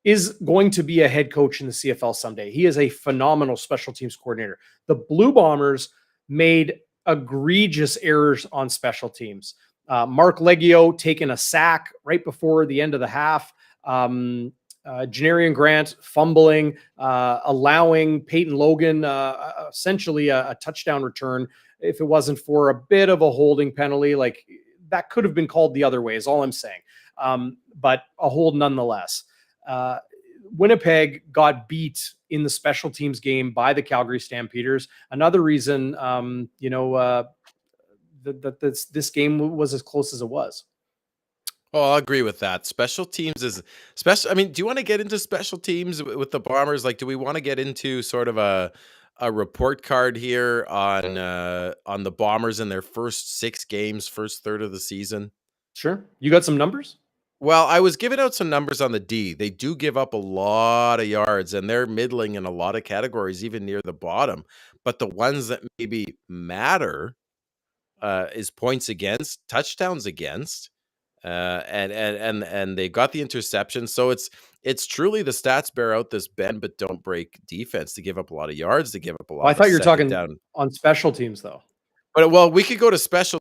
is going to be a head coach in the CFL someday. He is a phenomenal special teams coordinator. The Blue Bombers made egregious errors on special teams. Mark Leggio taking a sack right before the end of the half. Janarian Grant fumbling, allowing Peyton Logan essentially a touchdown return. If it wasn't for a bit of a holding penalty, like that could have been called the other way, is all I'm saying. But a hold nonetheless. Winnipeg got beat in the special teams game by the Calgary Stampeders. Another reason, that this game was as close as it was. Oh, I'll agree with that. Special teams is special. I mean, do you want to get into special teams with the Bombers? Like, do we want to get into sort of a report card here on the Bombers in their first 6 games, first third of the season? Sure. You got some numbers? Well, I was giving out some numbers on the D. They do give up a lot of yards, and they're middling in a lot of categories, even near the bottom. But the ones that maybe matter is points against, touchdowns against, and they got the interception. So it's truly the stats bear out this bend but don't break defense. To give up a lot of yards, to give up a lot. I thought you were talking down on special teams, though. But well, we could go to special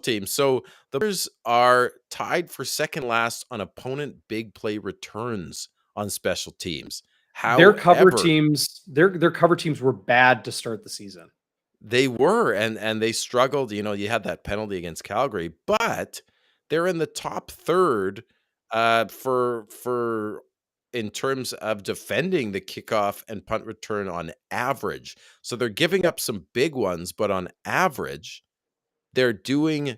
teams. So the Bears are tied for second last on opponent big play returns on special teams. Their cover However, teams, their cover teams were bad to start the season. they were, and they struggled. You know, you had that penalty against Calgary, but they're in the top third for in terms of defending the kickoff and punt return on average. So they're giving up some big ones, but on average, they're doing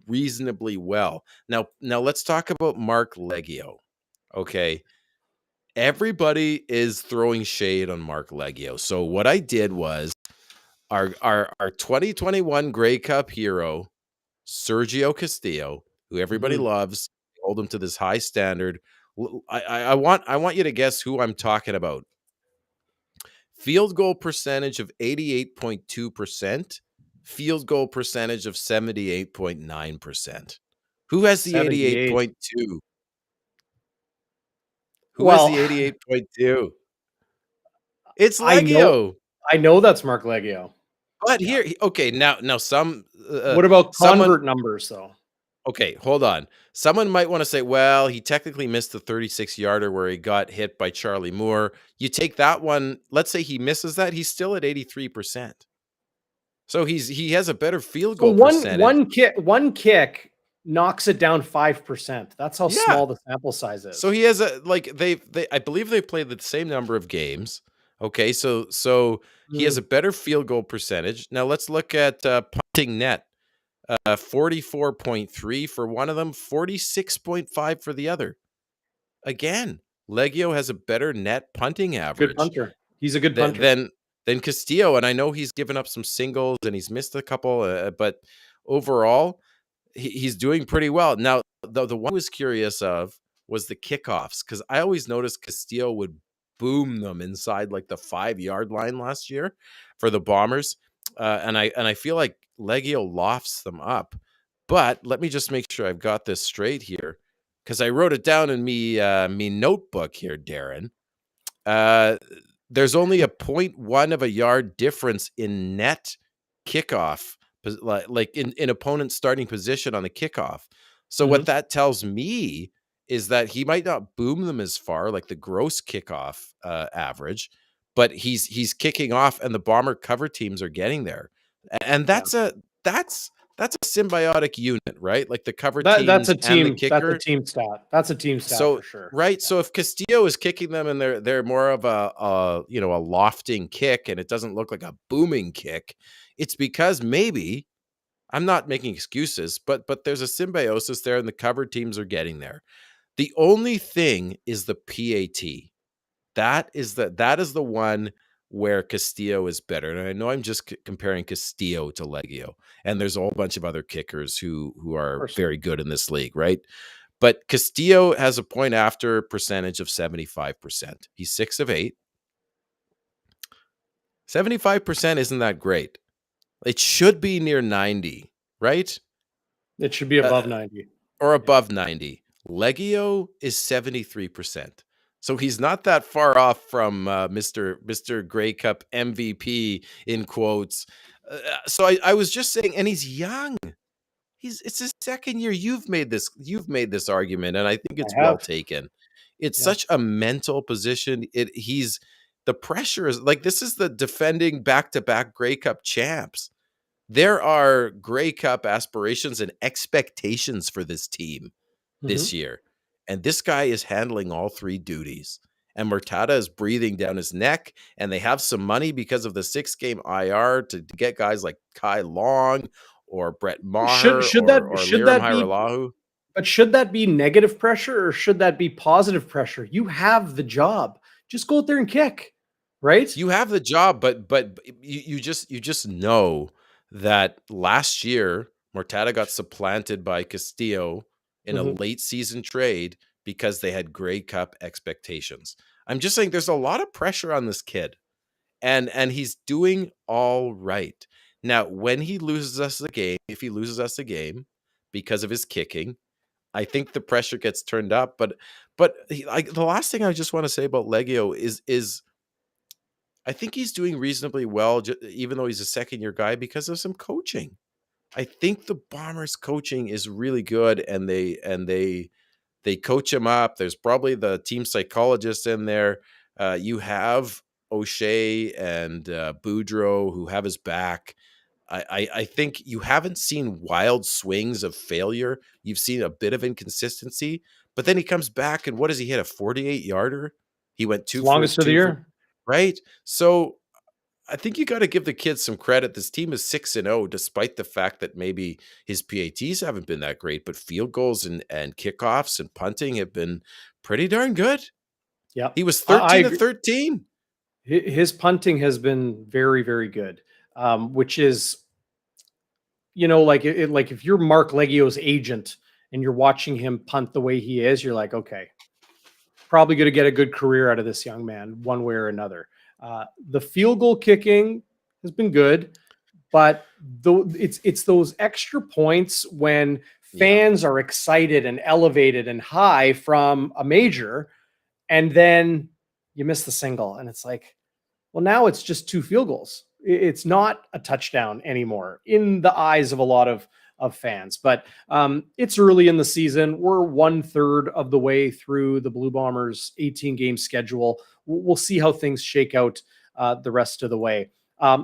reasonably well. Now let's talk about Mark Leggio. Okay. Everybody is throwing shade on Mark Leggio. So what I did was our 2021 Grey Cup hero, Sergio Castillo, who everybody loves, hold him to this high standard. I want you to guess who I'm talking about. Field goal percentage of 88.2%, field goal percentage of 78.9%. Who has the 88.2? Who has the 88.2? It's Leggio. I know that's Mark Leggio. But here, okay, now some. What about convert numbers, though? Okay, hold on. Someone might want to say, well, he technically missed the 36-yarder where he got hit by Charlie Moore. You take that one, let's say he misses that, he's still at 83%. So he has a better field goal percentage. One kick knocks it down 5%. That's how small the sample size is. So he has I believe they played the same number of games. Okay, so he has a better field goal percentage. Now let's look at punting net. 44.3 for one of them, 46.5 for the other. Again, Leggio has a better net punting average. Good punter. He's a good punter. Than Castillo, and I know he's given up some singles and he's missed a couple, but overall, he's doing pretty well. Now, the one I was curious of was the kickoffs, because I always noticed Castillo would boom them inside like the 5-yard line last year for the Bombers. And I feel like Leggio lofts them up. But let me just make sure I've got this straight here, because I wrote it down in me notebook here, Darren. There's only a 0.1 of a yard difference in net kickoff, like in opponent's starting position on the kickoff. So what that tells me is that he might not boom them as far, like the gross kickoff average, but he's kicking off, and the Bomber cover teams are getting there, and Yeah. that's a symbiotic unit, right? Like the cover That's teams a and the team. That's a kicker. team stat. That's a team stat So for sure. right, Yeah. so if Castillo is kicking them and they're more of a lofting kick, and it doesn't look like a booming kick, it's because maybe, I'm not making excuses, but there's a symbiosis there, and the cover teams are getting there. The only thing is the PAT. That is the one where Castillo is better. And I know I'm just comparing Castillo to Leggio, and there's a whole bunch of other kickers who Of are course. very good in this league, right? But Castillo has a point after percentage of 75%. He's 6 of 8. 75% isn't that great. It should be near 90, right? It should be above Uh, 90. or above 90. Leggio is 73%. So he's not that far off from Mr. Grey Cup MVP in quotes. So I was just saying, and he's young. It's his second year. You've made this argument, and I think it's I well have. taken. It's Yeah. such a mental position. The pressure is like, this is the defending back-to-back Grey Cup champs. There are Grey Cup aspirations and expectations for this team this Mhm. year. And this guy is handling all three duties. And Murtada is breathing down his neck. And they have some money because of the 6-game IR to get guys like Kai Long or Brett Should Maher should that or should Liram that be Hajrullahu. but should that be negative pressure or should that be positive pressure? You have the job. Just go out there and kick, right? You have the job, but you just know that last year Murtada got supplanted by Castillo in a Mhm. late season trade because they had Grey Cup expectations. I'm just saying there's a lot of pressure on this kid, and he's doing all right. Now, when he loses us a game, if he loses us a game because of his kicking, I think the pressure gets turned up. But the last thing I just want to say about Leggio is I think he's doing reasonably well, even though he's a second-year guy, because of some coaching. I think the Bombers' coaching is really good, and they coach him up. There's probably the team psychologist in there. You have O'Shea and Boudreaux who have his back. I think you haven't seen wild swings of failure. You've seen a bit of inconsistency, but then he comes back, and what does he hit? A 48-yarder? He went It's two for longest of the two for year. right. So I think you got to give the kid some credit. This team is 6-0, despite the fact that maybe his PATs haven't been that great, but field goals and kickoffs and punting have been pretty darn good. Yeah. He was I 13 of agree. 13. His punting has been very, very good, which is, like like if you're Mark Leggio's agent and you're watching him punt the way he is, you're like, okay, probably going to get a good career out of this young man one way or another. The field goal kicking has been good, but it's those extra points when fans are excited and elevated and high from a major, and then you miss the single, and it's like, well, now it's just 2 field goals. It's not a touchdown anymore in the eyes of a lot of fans. But it's early in the season. We're 1/3 of the way through the Blue Bombers' 18-game schedule. We'll see how things shake out the rest of the way.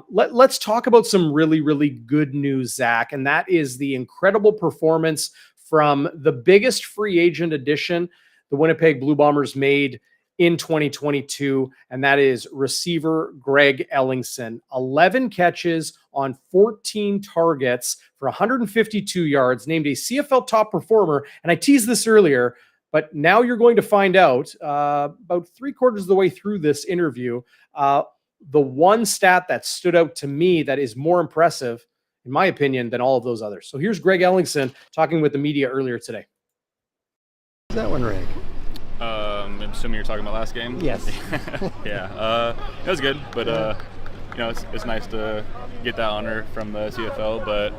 Let's talk about some really, really good news, Zach, and that is the incredible performance from the biggest free agent addition the Winnipeg Blue Bombers made in 2022, and that is receiver Greg Ellingson. 11 catches on 14 targets for 152 yards, named a CFL top performer. And I teased this earlier, but now you're going to find out about 3/4 of the way through this interview, the one stat that stood out to me that is more impressive, in my opinion, than all of those others. So here's Greg Ellingson talking with the media earlier today. That one, Rick. I'm assuming you're talking about last game? Yes. Yeah. It was good, but it's nice to get that honor from the CFL, but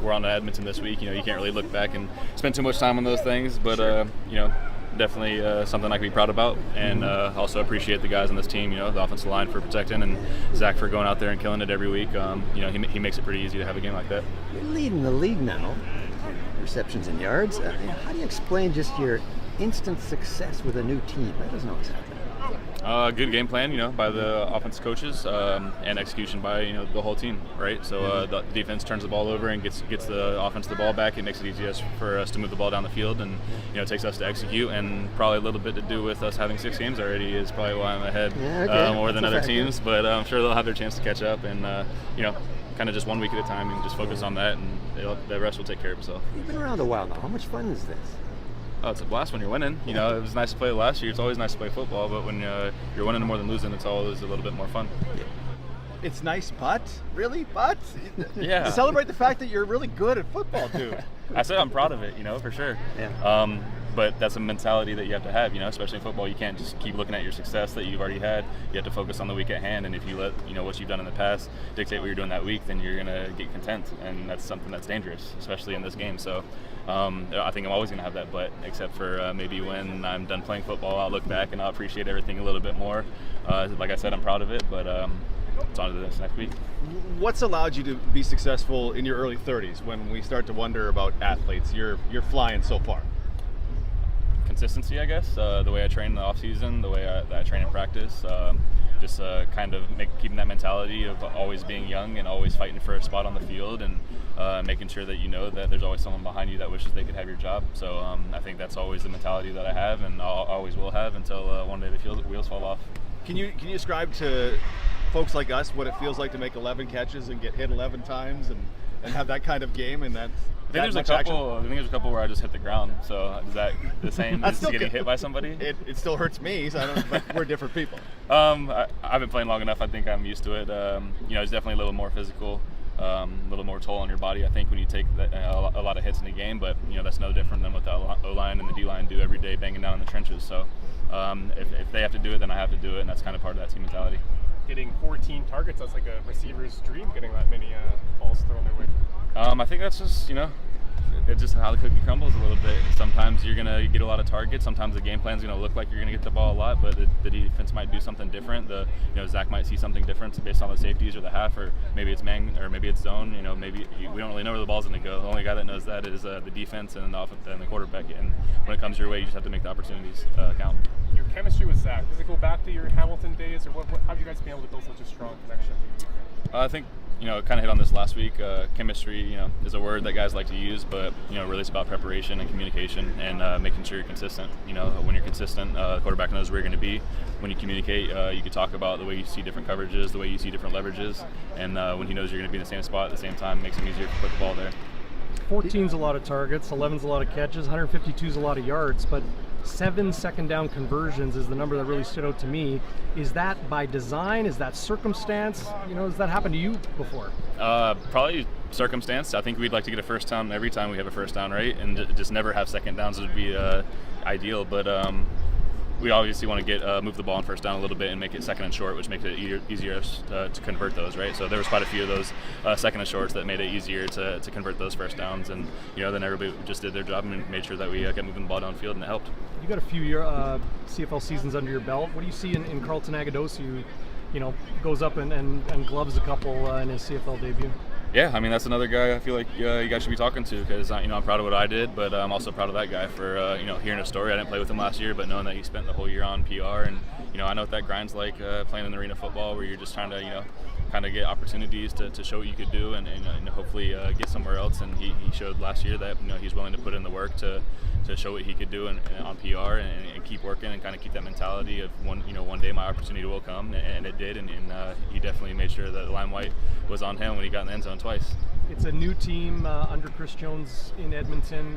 we're on to Edmonton this week. You can't really look back and spend too much time on those things, but definitely something I can be proud about, and also appreciate the guys on this team, the offensive line for protecting, and Zach for going out there and killing it every week. He makes it pretty easy to have a game like that. You're leading the league now, receptions and yards. How do you explain just your instant success with a new team? That doesn't always happen. Good game plan, by the offense coaches, and execution by the whole team, right? So the defense turns the ball over and gets the offense the ball back. It makes it easier for us to move the ball down the field, and it takes us to execute. And probably a little bit to do with us having 6 games already is probably why I'm ahead more than other teams. But I'm sure they'll have their chance to catch up, and kind of just 1 week at a time and just focus on that, and the rest will take care of itself. You've been around a while now. How much fun is this? Oh, it's a blast when you're winning. It was nice to play last year. It's always nice to play football, but when you're winning more than losing, it's always a little bit more fun. It's nice, but yeah. Celebrate the fact that you're really good at football too. I said I'm proud of it, for sure. Yeah. But that's a mentality that you have to have, especially in football. You can't just keep looking at your success that you've already had. You have to focus on the week at hand, and if you let what you've done in the past dictate what you're doing that week, then you're gonna get content, and that's something that's dangerous, especially in this game. So I think I'm always gonna have that, but except for maybe when I'm done playing football, I'll look back and I'll appreciate everything a little bit more. Like I said, I'm proud of it, but it's on to this next week. What's allowed you to be successful in your early 30s when we start to wonder about athletes? You're flying so far. Consistency, I guess. The way I train in the off season, the way that I train in practice, just kind of keeping that mentality of always being young and always fighting for a spot on the field, and making sure that that there's always someone behind you that wishes they could have your job. So I think that's always the mentality that I have, and I'll always will have until one day the wheels fall off. Can you describe to folks like us what it feels like to make 11 catches and get hit 11 times and have that kind of game and that? I think there's a couple where I just hit the ground. So is that the same as getting hit by somebody? It still hurts me, so I don't. But we're different people. I've been playing long enough. I think I'm used to it. It's definitely a little more physical, a little more toll on your body, I think, when you take a lot of hits in a game. But that's no different than what the O-line and the D-line do every day, banging down in the trenches. So if they have to do it, then I have to do it, and that's kind of part of that team mentality. Getting 14 targets, that's like a receiver's dream, getting that many balls thrown their way. I think that's just, it's just how the cookie crumbles a little bit. Sometimes you're going to get a lot of targets. Sometimes the game plan is going to look like you're going to get the ball a lot, but the defense might do something different. Zach might see something different based on the safeties or the half, or maybe it's man, or maybe it's zone. Maybe we don't really know where the ball's going to go. The only guy that knows that is the defense and the quarterback. And when it comes your way, you just have to make the opportunities count. Your chemistry with Zach, does it go back to your Hamilton days, or how have you guys been able to build such a strong connection? I think kind of hit on this last week. Chemistry, is a word that guys like to use, but really it's about preparation and communication and making sure you're consistent. When you're consistent, the quarterback knows where you're going to be. When you communicate, you can talk about the way you see different coverages, the way you see different leverages, and when he knows you're going to be in the same spot at the same time, it makes it easier to put the ball there. 14's a lot of targets, 11's a lot of catches, 152's a lot of yards, but 7 second down conversions is the number that really stood out to me. Is that by design? Is that circumstance? Has that happened to you before? Probably circumstance. I think we'd like to get a first down every time we have a first down, right? And just never have second downs would be ideal, but we obviously want to move the ball on first down a little bit and make it second and short, which makes it easier to convert those, right? So there was quite a few of those second and shorts that made it easier to convert those first downs, and then everybody just did their job and made sure that we kept moving the ball downfield, and it helped. You got a few CFL seasons under your belt. What do you see in Carlton Agadosu, who goes up and gloves a couple in his CFL debut? Yeah, I mean, that's another guy I feel like you guys should be talking to, because I'm proud of what I did, but I'm also proud of that guy for hearing a story. I didn't play with him last year, but knowing that he spent the whole year on PR, and I know what that grind's like, playing in the arena football, where you're just trying to kind of get opportunities to show what you could do, and hopefully get somewhere else. And he showed last year that he's willing to put in the work to show what he could do on PR and keep working and kind of keep that mentality of one day my opportunity will come, and it did, and he definitely made sure that the limelight was on him when he got in the end zone twice. It's a new team under Chris Jones in Edmonton.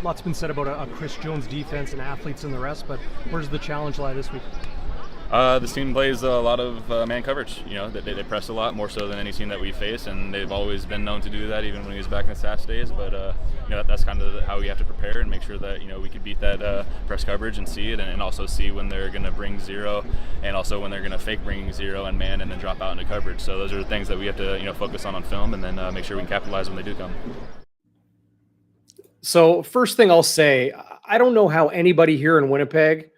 Lots been said about a Chris Jones defense and athletes and the rest, but where's the challenge lie this week? This team plays a lot of man coverage. They press a lot, more so than any team that we face, and they've always been known to do that, even when he was back in the SAS days. But that's kind of how we have to prepare and make sure that we could beat that press coverage and see it, and also see when they're going to bring zero, and also when they're going to fake bringing zero and man, and then drop out into coverage. So those are the things that we have to focus on film, and then make sure we can capitalize when they do come. So first thing I'll say, I don't know how anybody here in Winnipeg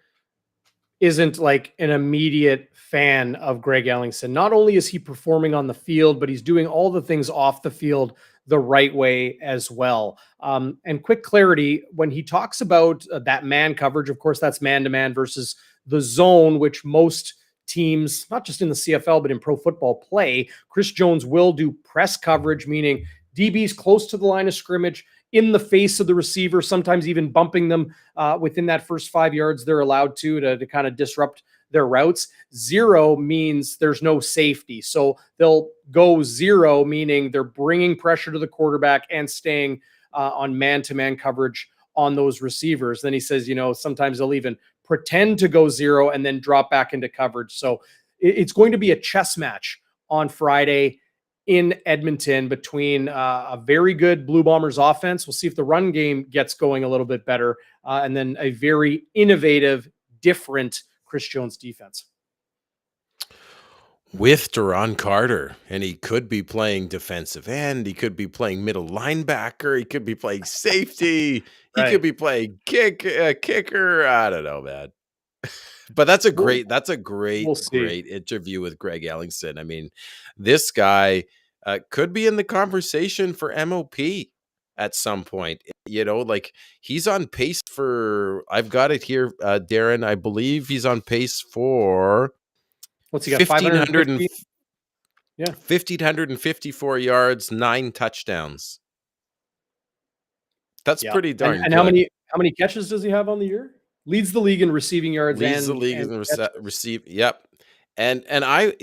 isn't like an immediate fan of Greg Ellingson. Not only is he performing on the field, but he's doing all the things off the field the right way as well. And quick clarity, when he talks about that man coverage, of course, that's man-to-man versus the zone, which most teams, not just in the CFL, but in pro football play. Chris Jones will do press coverage, meaning DBs close to the line of scrimmage, in the face of the receiver, sometimes even bumping them within that first 5 yards they're allowed to kind of disrupt their routes. Zero means there's no safety. So they'll go zero, meaning they're bringing pressure to the quarterback and staying on man-to-man coverage on those receivers. Then he says, sometimes they'll even pretend to go zero and then drop back into coverage. So it's going to be a chess match on Friday in Edmonton between a very good Blue Bombers offense. We'll see if the run game gets going a little bit better, and then a very innovative, different Chris Jones defense. With Duron Carter, and he could be playing defensive end, he could be playing middle linebacker, he could be playing safety, he Right. could be playing kicker. I don't know, man. But that's a great We'll see. great interview with Greg Ellingson. I mean, this guy could be in the conversation for MOP at some point. Like he's on pace for, I've got it here, Darren, I believe he's on pace for What's he got? 550? Yeah. 1,554 yards, 9 touchdowns. That's pretty darn and good. how many catches does he have on the year? Leads the league in receiving yards. Leads the league in receive. Yep. And I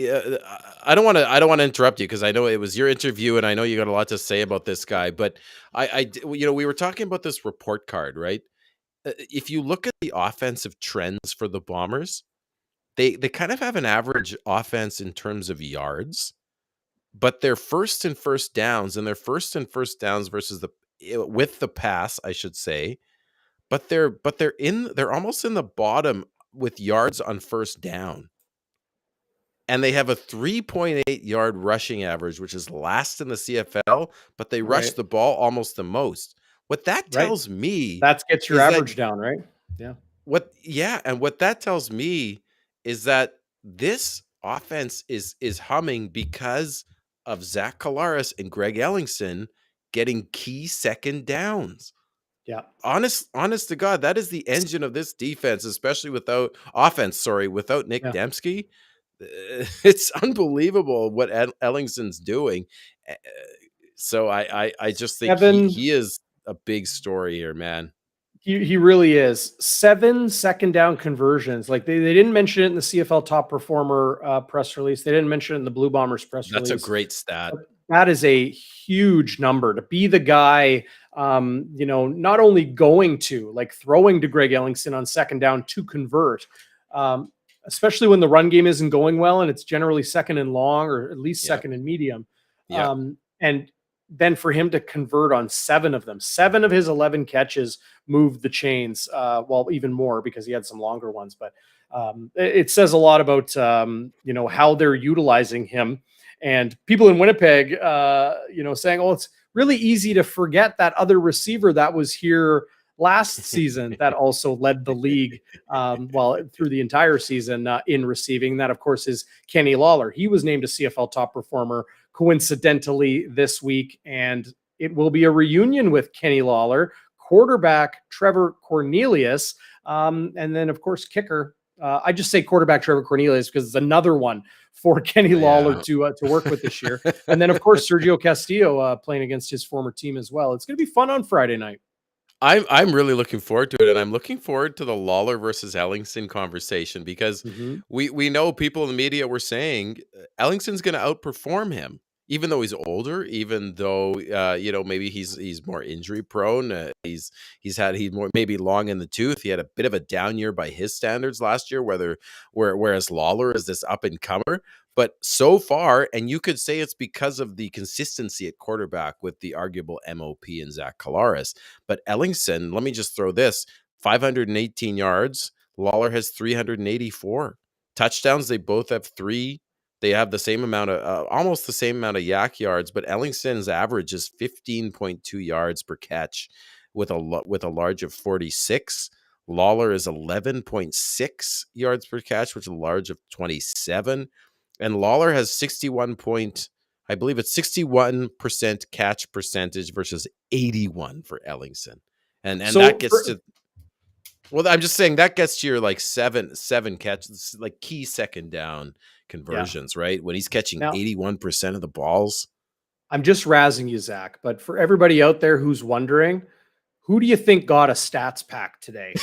don't want to interrupt you because I know it was your interview and I know you got a lot to say about this guy. But we were talking about this report card, right? If you look at the offensive trends for the Bombers, they kind of have an average offense in terms of yards, but their first and first downs versus with the pass, I should say. But they're almost in the bottom with yards on first down. And they have a 3.8 yard rushing average, which is last in the CFL, but they rush the ball almost the most. What that tells me, that gets your average down, right? Yeah. And what that tells me is that this offense is humming because of Zach Collaros and Greg Ellingson getting key second downs. Yeah. Honest to God, that is the engine of this defense, especially without Nick Dembski. It's unbelievable what Ellingson's doing. So I just think he is a big story here, man. He really is. 7 second down conversions. Like they didn't mention it in the CFL top performer press release. They didn't mention it in the Blue Bombers press release. That's a great stat. That is a huge number to be the guy, not only throwing to Greg Ellingson on second down to convert, especially when the run game isn't going well and it's generally second and long or at least second and medium. And then for him to convert on 7 of them, 7 of his 11 catches moved the chains. Well, even more because he had some longer ones, but it says a lot about, how they're utilizing him. And people in Winnipeg, saying, "Oh, it's really easy to forget that other receiver that was here last season that also led the league through the entire season in receiving." That, of course, is Kenny Lawler. He was named a CFL top performer coincidentally this week, and it will be a reunion with Kenny Lawler, quarterback Trevor Cornelius, and then, of course, kicker. I just say quarterback Trevor Cornelius because it's another one for Kenny Lawler to work with this year. And then, of course, Sergio Castillo playing against his former team as well. It's going to be fun on Friday night. I'm really looking forward to it, and I'm looking forward to the Lawler versus Ellingson conversation because we know people in the media were saying Ellingson's going to outperform him, even though he's older, even though maybe he's more injury prone. He's more maybe long in the tooth. He had a bit of a down year by his standards last year, whereas Lawler is this up and comer. But so far, and you could say it's because of the consistency at quarterback with the arguable MOP and Zach Collaros. But Ellingson, let me just throw this, 518 yards. Lawler has 384. Touchdowns, they both have 3. They have the same amount of, almost the same amount of yak yards, but Ellingson's average is 15.2 yards per catch with a large of 46. Lawler is 11.6 yards per catch, which is a large of 27. And Lawler has 61 point, I believe it's 61% catch percentage versus 81 for Ellingson. And So that gets for- to, well, I'm just saying that gets to your like seven catches, like key second down conversions, right? When he's catching Now- 81% of the balls. I'm just razzing you, Zach, but for everybody out there who's wondering, who do you think got a stats pack today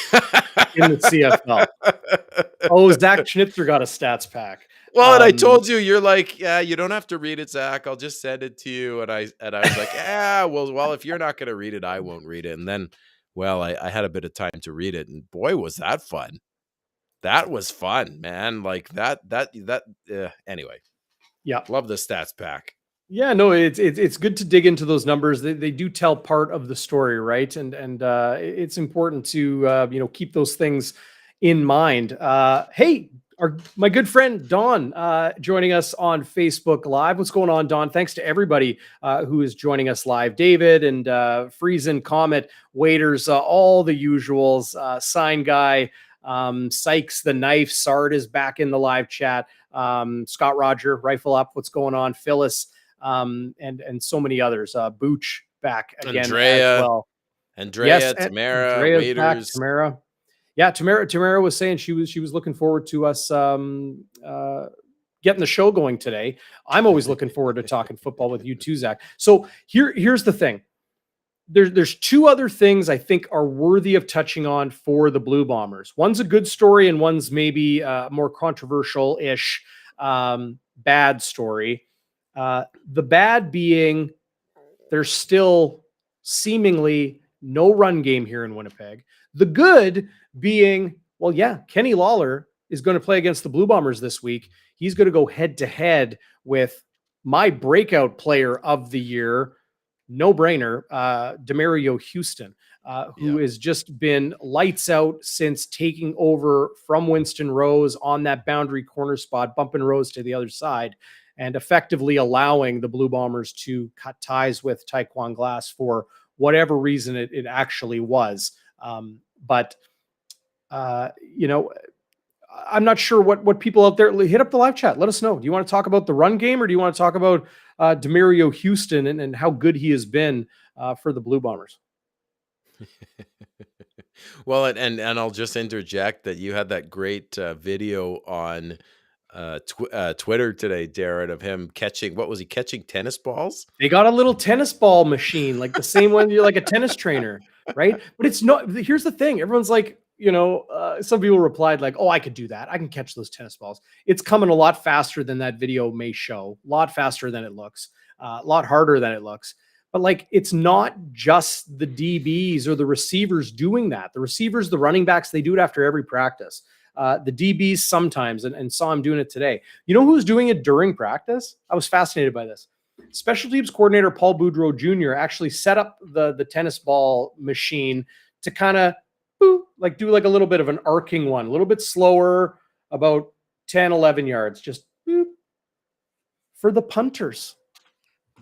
in the CFL? Oh, Zach Schnitzer got a stats pack. Well, and I told you, you're like, yeah, you don't have to read it, Zach. I'll just send it to you. And I was like, yeah, well, if you're not going to read it, I won't read it. And then, well, I had a bit of time to read it, and boy, was that fun. That was fun, man. Like that. Anyway, Yeah, love the stats pack. yeah, no, it's good to dig into those numbers. They do tell part of the story, right? And it's important to keep those things in mind. Hey, my good friend Don joining us on Facebook Live. What's going on, Don? Thanks to everybody who is joining us live. David and Friesen, Comet, Waiters, all the usuals. Sign Guy, Sykes, the Knife, Sard is back in the live chat. Scott Roger, Rifle Up. What's going on? Phyllis, and so many others. Booch back again Andrea, as well. Tamara, Andrea's back, Waiters. Tamara. Yeah, Tamara was saying she was looking forward to us getting the show going today. I'm always looking forward to talking football with you too, Zach. So here's the thing. There's two other things I think are worthy of touching on for the Blue Bombers. One's a good story and one's maybe more controversial-ish bad story. The bad being there's still seemingly no run game here in Winnipeg. The good being, well, yeah, Kenny Lawler is going to play against the Blue Bombers this week. He's going to go head-to-head with my breakout player of the year, no-brainer, Demario Houston, who has just been lights out since taking over from Winston Rose on that boundary corner spot, bumping Rose to the other side, and effectively allowing the Blue Bombers to cut ties with Taekwon Glass for whatever reason it actually was. But I'm not sure what people out there, hit up the live chat. Let us know. Do you want to talk about the run game, or do you want to talk about Demario Houston and how good he has been for the Blue Bombers? Well, and I'll just interject that you had that great video on Twitter today, Darren, of him catching, what was he catching, tennis balls? They got a little tennis ball machine, like the same one you're like a tennis trainer, right? But it's not, here's the thing. Everyone's like, some people replied like, oh, I could do that. I can catch those tennis balls. It's coming a lot faster than that video may show, a lot faster than it looks, a lot harder than it looks. But like, it's not just the DBs or the receivers doing that. The receivers, the running backs, they do it after every practice. The DBs sometimes, and saw him doing it today. You know who's doing it during practice? I was fascinated by this. Special teams coordinator Paul Boudreau Jr. actually set up the tennis ball machine to kind of do like a little bit of an arcing one, a little bit slower, about 10, 11 yards, just boop, for the punters,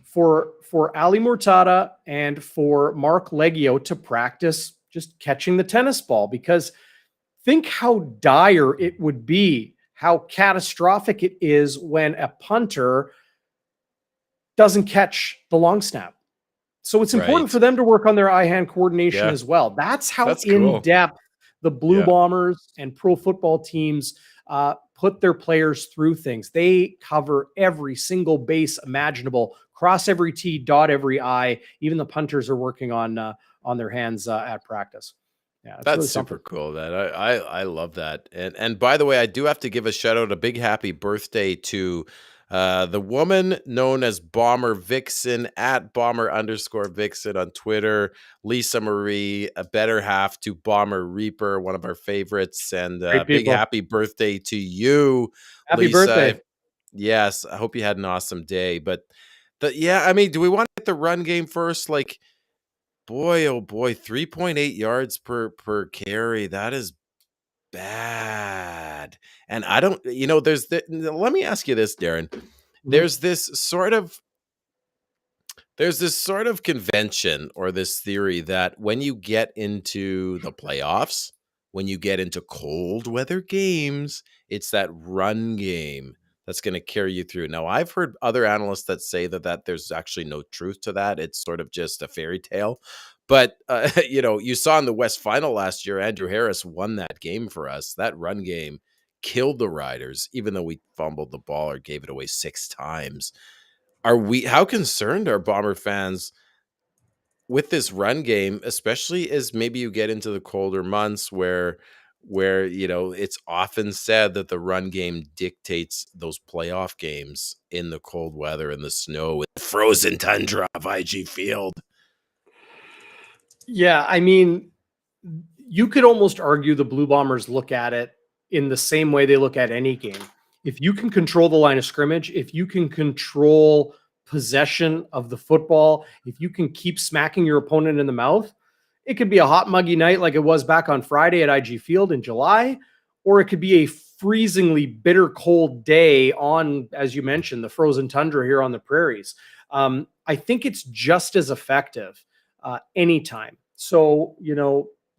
for Ali Murtada and for Mark Leggio to practice just catching the tennis ball. Because think how dire it would be, how catastrophic it is when a punter doesn't catch the long snap. So it's important for them to work on their eye-hand coordination as well. That's how in-depth the Blue Bombers and pro football teams put their players through things. They cover every single base imaginable, cross every T, dot every I. Even the punters are working on their hands at practice. Yeah, that's really super cool. That I love that. And by the way, I do have to give a shout out, a big happy birthday to the woman known as Bomber Vixen at Bomber_Vixen on Twitter, Lisa Marie, a better half to Bomber Reaper, one of our favorites, and big happy birthday to you, happy Lisa. birthday. Yes, I hope you had an awesome day. But I mean, do we want to get the run game first? Like, boy, oh boy, 3.8 yards per carry. That is bad. And I don't, let me ask you this, Darren. There's this sort of convention or this theory that when you get into the playoffs, when you get into cold weather games, it's that run game that's going to carry you through. Now, I've heard other analysts that say that there's actually no truth to that. It's sort of just a fairy tale. But, you saw in the West Final last year, Andrew Harris won that game for us. That run game killed the Riders, even though we fumbled the ball or gave it away 6 times. How concerned are Bomber fans with this run game, especially as maybe you get into the colder months where it's often said that the run game dictates those playoff games in the cold weather and the snow and the frozen tundra of IG Field? Yeah, I mean, you could almost argue the Blue Bombers look at it in the same way they look at any game. If you can control the line of scrimmage, if you can control possession of the football, if you can keep smacking your opponent in the mouth, it could be a hot, muggy night like it was back on Friday at IG Field in July, or it could be a freezingly bitter cold day on, as you mentioned, the frozen tundra here on the prairies. I think it's just as effective anytime. So,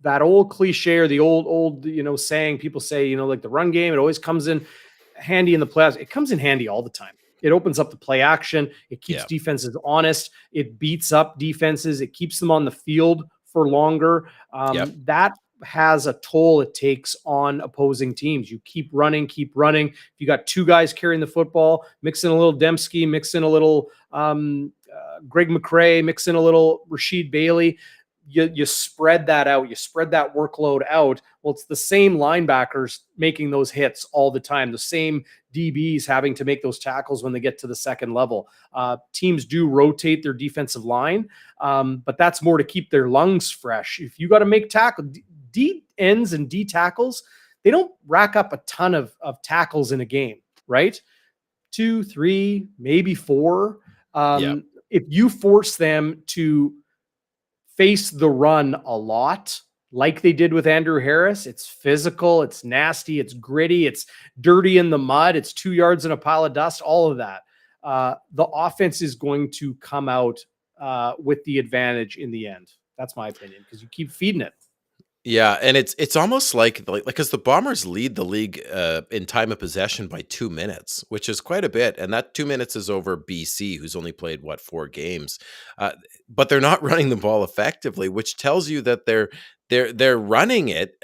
that old cliche or the old, saying people say, like the run game, it always comes in handy in the playoffs. It comes in handy all the time. It opens up the play action. It keeps defenses honest. It beats up defenses. It keeps them on the field for longer. That has a toll it takes on opposing teams. You keep running. If you got 2 guys carrying the football, mix in a little Dembski, mix in a little Greg McCrae, mix in a little Rashid Bailey, you spread that out. You spread that workload out. Well, it's the same linebackers making those hits all the time. The same DBs having to make those tackles when they get to the second level. Teams do rotate their defensive line, but that's more to keep their lungs fresh. If you got to make tackle, D ends and D tackles, they don't rack up a ton of tackles in a game, right? 2, 3, maybe 4. If you force them to face the run a lot, like they did with Andrew Harris, it's physical, it's nasty, it's gritty, it's dirty in the mud, it's 2 yards in a pile of dust, all of that. The offense is going to come out with the advantage in the end. That's my opinion, because you keep feeding it. Yeah, and it's almost like because the Bombers lead the league in time of possession by 2 minutes, which is quite a bit, and that 2 minutes is over BC, who's only played 4 games, but they're not running the ball effectively, which tells you that they're running it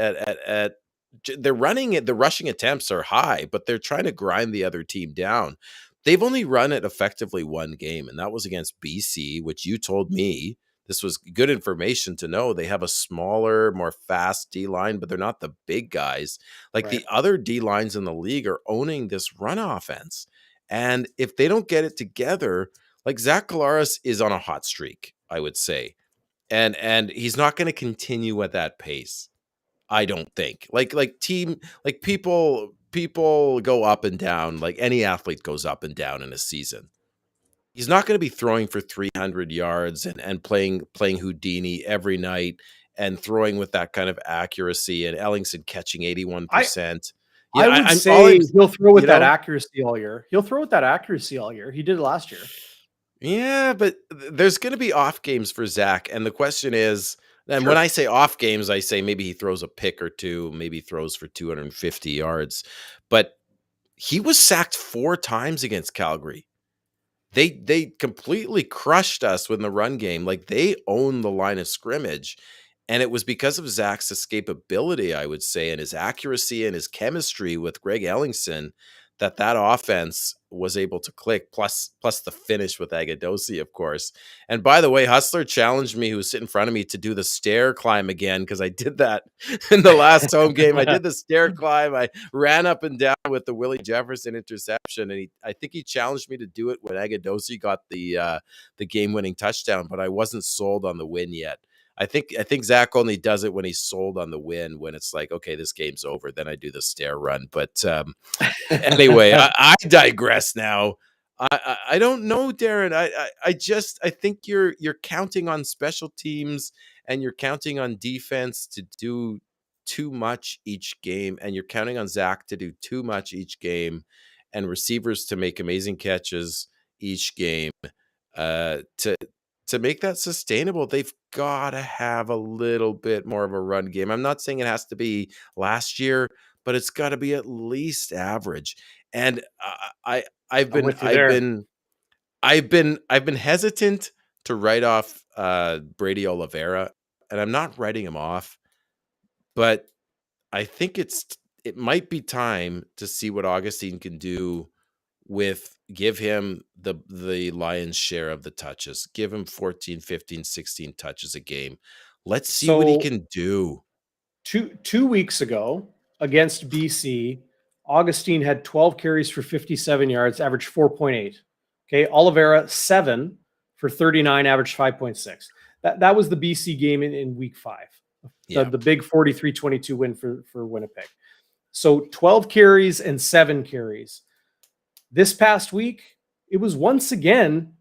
they're running it. The rushing attempts are high, but they're trying to grind the other team down. They've only run it effectively 1 game, and that was against BC, which you told me. This was good information to know. They have a smaller, more fast D-line, but they're not the big guys. Like the other D-lines in the league are owning this run offense. And if they don't get it together, like Zach Collaros is on a hot streak, I would say. And he's not going to continue at that pace, I don't think. People go up and down, like any athlete goes up and down in a season. He's not going to be throwing for 300 yards and playing Houdini every night and throwing with that kind of accuracy, and Ellingson catching 81%. I would say he'll throw with that accuracy all year. He'll throw with that accuracy all year. He did it last year. Yeah, but there's going to be off games for Zach. And the question is, and when I say off games, I say maybe he throws a pick or 2, maybe throws for 250 yards. But he was sacked 4 times against Calgary. They completely crushed us with the run game. Like, they own the line of scrimmage. And it was because of Zach's escapability, I would say, and his accuracy and his chemistry with Greg Ellingson that offense was able to click, plus the finish with Agadosi, of course. And by the way, Hustler challenged me, who was sitting in front of me, to do the stair climb again, because I did that in the last home game. I did the stair climb. I ran up and down with the Willie Jefferson interception, and I think he challenged me to do it when Agadosi got the game-winning touchdown, but I wasn't sold on the win yet. I think Zach only does it when he's sold on the win, when it's like, okay, this game's over. Then I do the stair run. But anyway, I digress now. I don't know, Darren. I think you're counting on special teams and you're counting on defense to do too much each game, and you're counting on Zach to do too much each game, and receivers to make amazing catches each game. To make that sustainable, they've got to have a little bit more of a run game. I'm not saying it has to be last year, but it's got to be at least average. And I've I'm been with you there. I've been hesitant to write off Brady Oliveira, and I'm not writing him off, but I think it might be time to see what Augustine can do with give him the lion's share of the touches. Give him 14, 15, 16 touches a game. Let's see what he So can do. two weeks ago against BC, Augustine had 12 carries for 57 yards, averaged 4.8. Okay, Oliveira 7 for 39, averaged 5.6. That was the BC game in week 5. Yeah. The big 43-22 win for Winnipeg. So 12 carries and 7 carries. This past week, it was once again,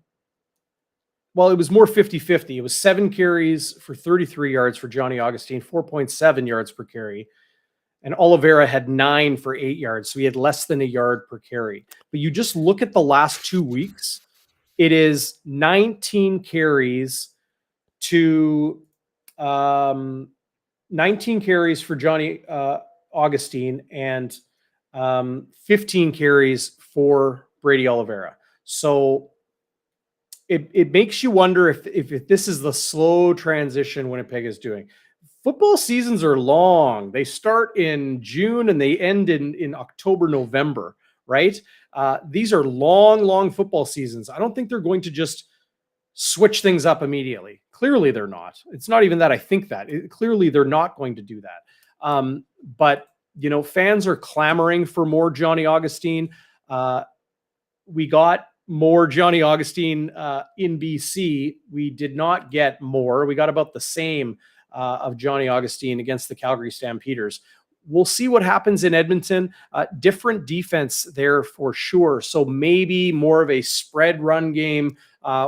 well, it was more 50-50. It was 7 carries for 33 yards for Johnny Augustine, 4.7 yards per carry. And Oliveira had 9 for 8 yards. So he had less than a yard per carry. But you just look at the last 2 weeks, it is 19 carries to 19 carries for Johnny Augustine and 15 carries for Brady Oliveira. So it makes you wonder if this is the slow transition Winnipeg is doing. Football seasons are long. They start in June and they end in October, November, right? These are long football seasons. I don't think they're going to just switch things up immediately. Clearly they're not. It's not even that I think that. Clearly they're not going to do that. But, you know, fans are clamoring for more Johnny Augustine. We got more Johnny Augustine in BC. We did not get more. We got about the same of Johnny Augustine against the Calgary Stampeders. We'll see what happens in Edmonton. Different defense there for sure. So maybe more of a spread run game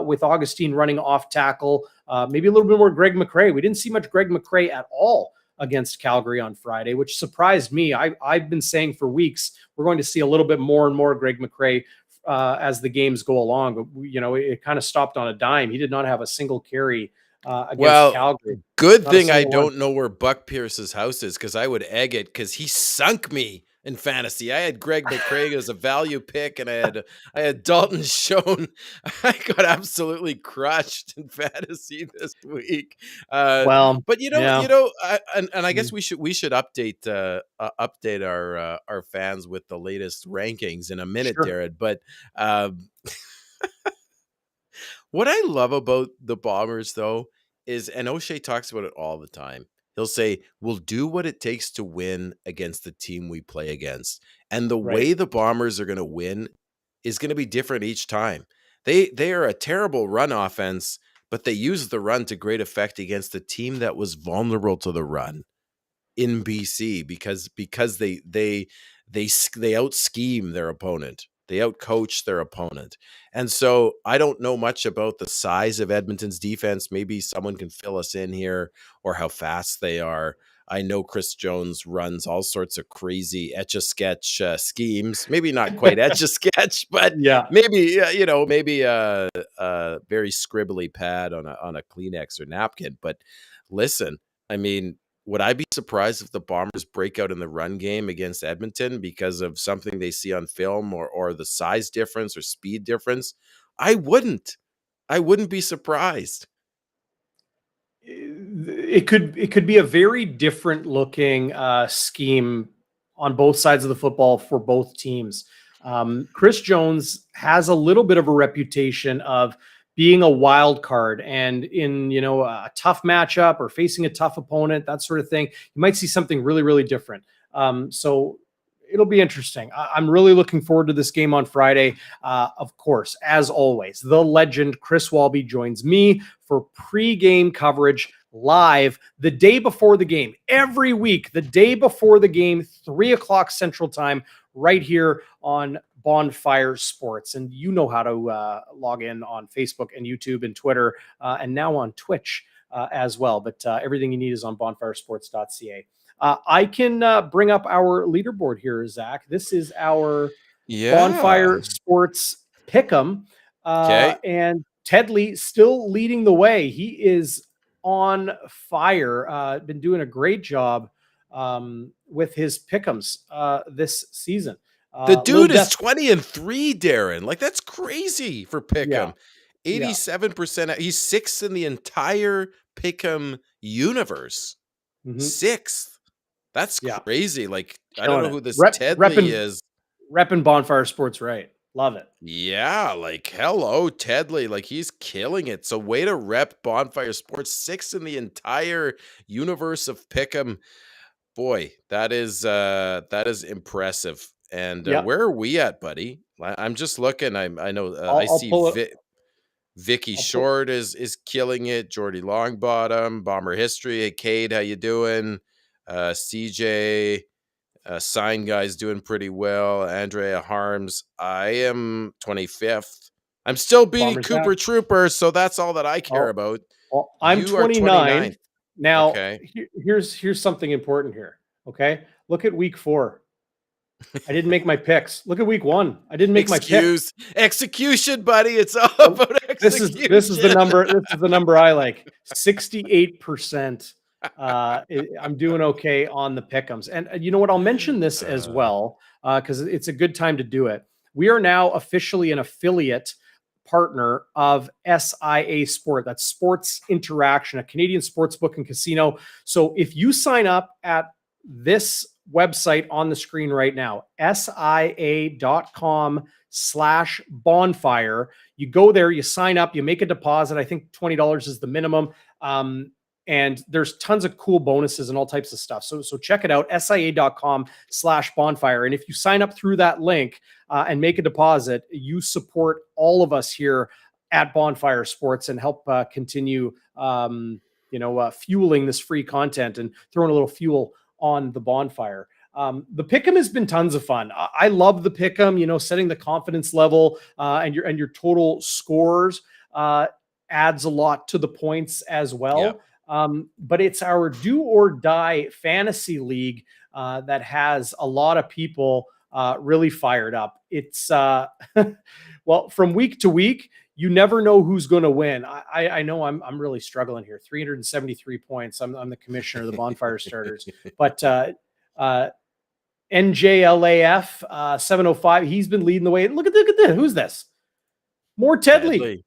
with Augustine running off tackle. Maybe a little bit more Greg McCrae. We didn't see much Greg McCrae at all against Calgary on Friday, which surprised me. I've been saying for weeks, we're going to see a little bit more and more Greg McCrae as the games go along. But, you know, it kind of stopped on a dime. He did not have a single carry against Calgary. Good Not a thing I single one. don't know where Buck Pierce's house is, because I would egg it, because he sunk me in fantasy. I had Greg McCrae as a value pick, and I had Dalton Schoen. I got absolutely crushed in fantasy this week. Well, but yeah. I guess we should update our fans with the latest rankings in a minute, Sure. Jared. But what I love about the Bombers, though, is, and O'Shea talks about it all the time, he'll say, we'll do what it takes to win against the team we play against. And the way the Bombers are going to win is going to be different each time. They are a terrible run offense, but they use the run to great effect against a team that was vulnerable to the run in BC because they out scheme their opponent. They outcoach their opponent. And so I don't know much about the size of Edmonton's defense. Maybe someone can fill us in here, or how fast they are. I know Chris Jones runs all sorts of crazy etch-a-sketch schemes. Maybe not quite etch-a-sketch, but Yeah. maybe maybe a very scribbly pad on a Kleenex or napkin. But listen, I mean, would I be surprised if the Bombers break out in the run game against Edmonton because of something they see on film, or the size difference or speed difference? I wouldn't be surprised. It could be a very different looking scheme on both sides of the football for both teams. Chris Jones has a little bit of a reputation of being a wild card, and in, you know, a tough matchup or facing a tough opponent, that sort of thing, you might see something really, really different. So it'll be interesting. I'm really looking forward to this game on Friday. Of course, as always, the legend Chris Walby joins me for pre-game coverage live the day before the game. Every week, the day before the game, 3:00 Central Time, right here on Bonfire Sports. And you know how to log in on Facebook and YouTube and Twitter, and now on Twitch as well. But everything you need is on bonfiresports.ca. I can bring up our leaderboard here, Zach. This is our Bonfire Sports Pick-Em. And Ted Lee still leading the way. He is on fire. Been doing a great job with his Pick-Ems this season. The Lil dude is 20-3, Darren. Like, that's crazy for Yeah. Pick'em. 87%. He's sixth in the entire Pick'em universe. Mhm. Sixth. That's Yeah. crazy. Like, I don't Killing know it. who this Tedley is. Repping Bonfire Sports right. Love it. Yeah, like, hello, Tedley. Like, he's killing it. So, way to rep Bonfire Sports. Sixth in the entire universe of Pick'em. Boy, that is impressive. And Yeah. where are we at, buddy? I'm just looking. I know I I'll see pull it. Vicky I'll pull- Short is killing it. Jordy Longbottom, Bomber History. Hey, Cade, how you doing? CJ, Sign Guy's doing pretty well. Andrea Harms. I am 25th. I'm still beating Bomber's Cooper back. Trooper, so that's all that I care Oh, about. Well, I'm You are 29. 29th. Now, Okay. here's something important here. Okay. Look at week 4. I didn't make my picks. Look at week 1. I didn't make my picks. Execution, buddy. It's all about execution. This is the number. This is the number I like. 68%. I'm doing okay on the pick'ems. And you know what? I'll mention this as well because it's a good time to do it. We are now officially an affiliate partner of SIA Sport. That's Sports Interaction, a Canadian sports book and casino. So if you sign up at this website on the screen right now, sia.com/bonfire, you go there, you sign up, you make a deposit. I think $20 is the minimum. And there's tons of cool bonuses and all types of stuff. So check it out, sia.com/bonfire. And if you sign up through that link and make a deposit, you support all of us here at Bonfire Sports and help continue, fueling this free content and throwing a little fuel on the bonfire. The Pick'em has been tons of fun. I love the Pick'em, setting the confidence level and your total scores adds a lot to the points as well. Yep. But it's our Do or Die fantasy league that has a lot of people really fired up. It's well, from week to week, you never know who's going to win. I know I'm really struggling here. 373 points. I'm the commissioner of the Bonfire Starters, but NJLAF 705. He's been leading the way. Look at this. Who's this? More Tedley.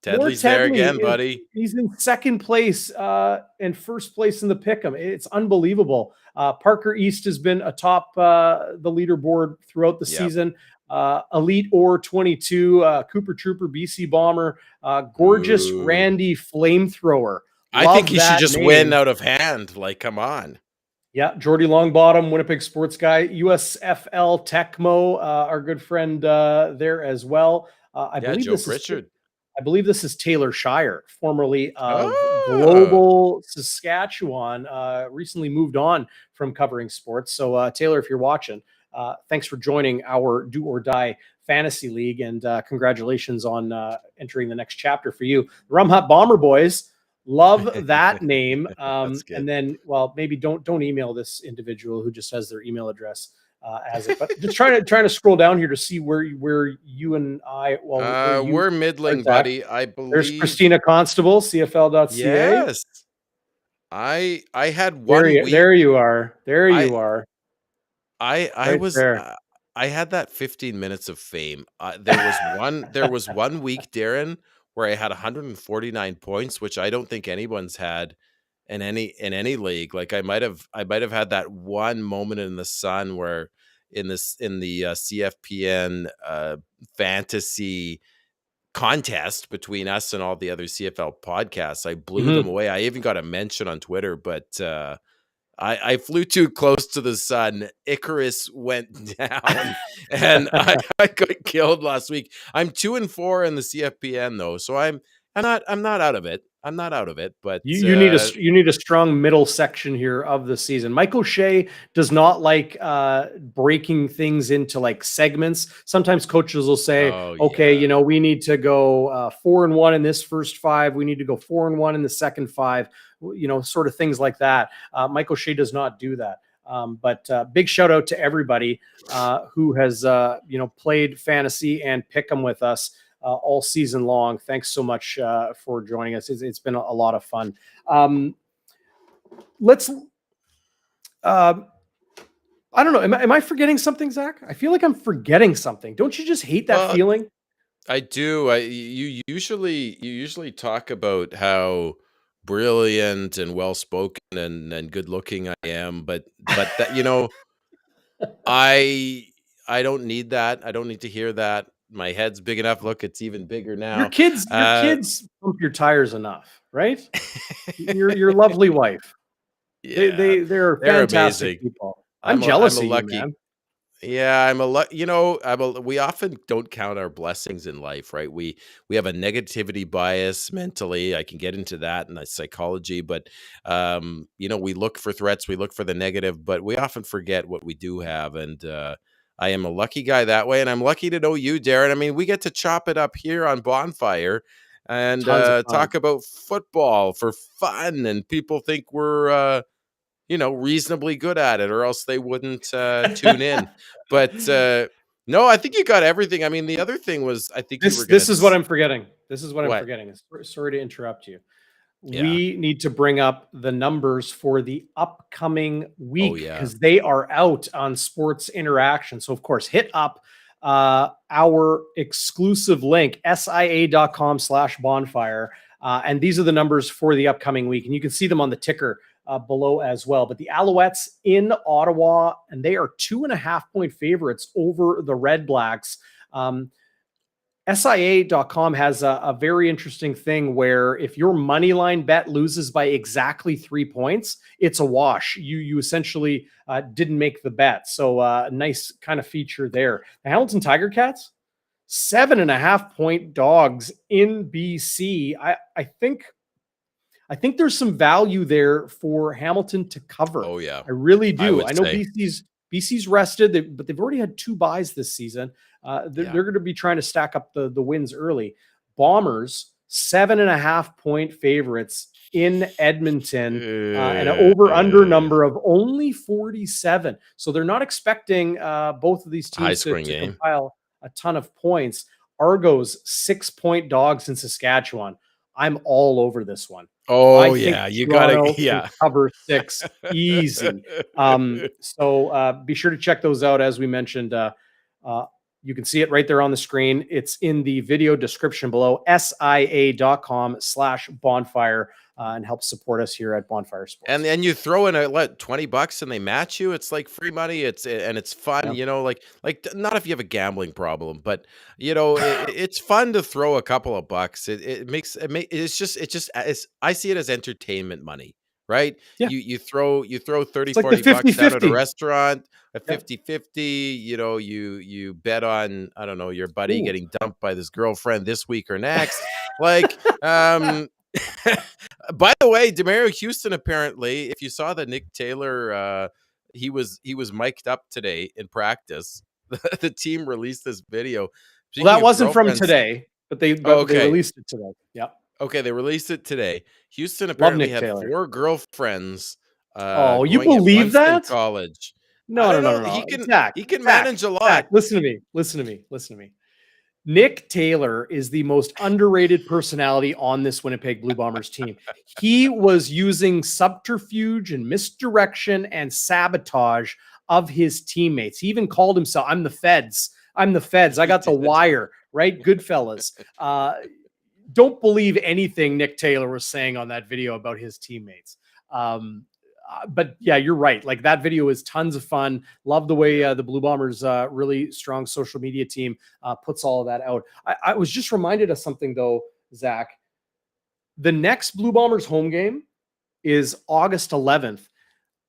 Tedley's there again, buddy. He's in second place and first place in the Pick'em. It's unbelievable. Parker East has been atop the leaderboard throughout the season. Elite Or 22, Cooper Trooper, BC Bomber, gorgeous Randy Flamethrower. I think he should just win out of hand. Like, come on. Yeah, Jordy Longbottom, Winnipeg sports guy, USFL Tecmo, our good friend there as well. I believe Joe Pritchard. I believe this is Taylor Shire, formerly of Global Saskatchewan, recently moved on from covering sports. So, Taylor, if you're watching, thanks for joining our Do or Die Fantasy League, and congratulations on entering the next chapter for you. The Rum Hut Bomber Boys, love that name. And then, well, maybe don't email this individual who just has their email address as it, but just trying to scroll down here to see where you and I. Well, we're middling, buddy. I believe there's Christina Constable, CFL.ca. Yes, I had one week. There you are. You are. I right was there. I had that 15 minutes of fame. There was one week, Darren, where I had 149 points, which I don't think anyone's had in any league. Like, I might have had that one moment in the sun where in the CFPN fantasy contest between us and all the other CFL podcasts, I blew them away. I even got a mention on Twitter, but I flew too close to the sun. Icarus went down, and I got killed last week. I'm 2-4 in the CFPN though, so I'm not out of it. I'm not out of it, but you need a strong middle section here of the season. Michael Shea does not like breaking things into like segments. Sometimes coaches will say, okay, we need to go 4-1 in this first 5. We need to go 4-1 in the second 5, sort of things like that. Michael Shea does not do that. But big shout out to everybody who has, played fantasy and pick 'em with us all season long. Thanks so much for joining us. It's been a lot of fun. I I don't know. Am I forgetting something, Zach? I feel like I'm forgetting something. Don't you just hate that Well, feeling? I do. You usually talk about how brilliant and well spoken and good looking I am, but that I I don't need that. I don't need to hear that. My head's big enough. Look, it's even bigger Your now. kids, your Uh, kids pump your tires enough, right? Your lovely wife. yeah, They're they're fantastic amazing. people. I'm I'm jealous a of you, lucky man. Yeah, I'm a we often don't count our blessings in life, right? We have a negativity bias mentally. I can get into that in the psychology, but we look for threats, we look for the negative, but we often forget what we do have. And I am a lucky guy that way, and I'm lucky to know you, Darren. I mean, we get to chop it up here on Bonfire and Tons of fun. talk about football for fun, and people think we're reasonably good at it, or else they wouldn't tune in. But no, I think you got everything. I mean, the other thing was, I think you were This gonna is what I'm forgetting. This is what I'm what? forgetting. Sorry to interrupt you. Yeah. We need to bring up the numbers for the upcoming Oh week yeah. because they are out on Sports Interaction. So, of course, hit up our exclusive link, sia.com/bonfire. And these are the numbers for the upcoming week. And you can see them on the ticker below as well. But the Alouettes in Ottawa, and they are 2.5-point favorites over the Red Blacks. SIA.com has a very interesting thing where if your money line bet loses by exactly 3 points, it's a wash. You essentially didn't make the bet. So nice kind of feature there. The Hamilton Tiger Cats, 7.5-point dogs in BC. I think there's some value there for Hamilton to cover. Oh yeah. I really I do. would I know say. BC's rested, but they've already had 2 buys this season. They're Yeah. going to be trying to stack up the wins early. Bombers, 7.5-point favorites in Edmonton, and an over-under number of only 47. So they're not expecting both of these High teams to scoring game. compile a ton of points. Argos, 6-point dogs in Saskatchewan. I'm all over this one. Oh I think yeah, you Toronto gotta can yeah. cover 6 easy. So be sure to check those out. As we mentioned, you can see it right there on the screen. It's in the video description below, sia.com/bonfire, and help support us here at Bonfire Sports. And then you throw in $20 and they match you. It's like free money. It's fun, Yeah. like not if you have a gambling problem, but it's fun to throw a couple of bucks. I see it as entertainment money, right? Yeah. You throw 30, It's like the 40 bucks down at a 50-50. restaurant, a Yeah. 50-50, you bet on, I don't know, your buddy Ooh. getting dumped by this girlfriend this week or next. Like, by the way, Demario Houston, apparently, if you saw the Nick Taylor, he was mic'd up today in practice. The team released this video. Well, Speaking that of wasn't from girlfriends- today, but they Oh, okay. released it today. Yeah. Okay, they released it today. Houston Love apparently Nick had Taylor. 4 girlfriends. Oh, you going at believe Winston that? College. No, I no, don't no, know. no, He no. can Zach, manage a lot. Zach, listen to me. Listen to me. Listen to me. Nick Taylor is the most underrated personality on this Winnipeg Blue Bombers team. He was using subterfuge and misdirection and sabotage of his teammates. He even called himself, I'm the feds. I'm the feds. I got the wire, right? Goodfellas. Don't believe anything Nick Taylor was saying on that video about his teammates. But yeah, you're right. Like, that video is tons of fun. Love the way the Blue Bombers, really strong social media team, puts all of that out. I was just reminded of something though, Zach. The next Blue Bombers home game is August 11th.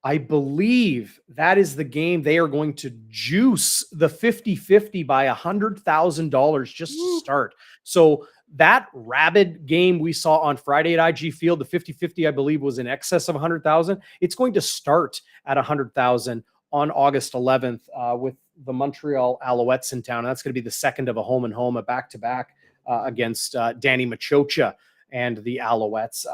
I believe that is the game they are going to juice the 50-50 by $100,000 just to start. So that rabid game we saw on Friday at IG Field, the 50-50, I believe, was in excess of 100,000. It's going to start at 100,000 on August 11th with the Montreal Alouettes in town. And that's going to be the second of a home and home, a back-to-back against Danny Machocha and the Alouettes.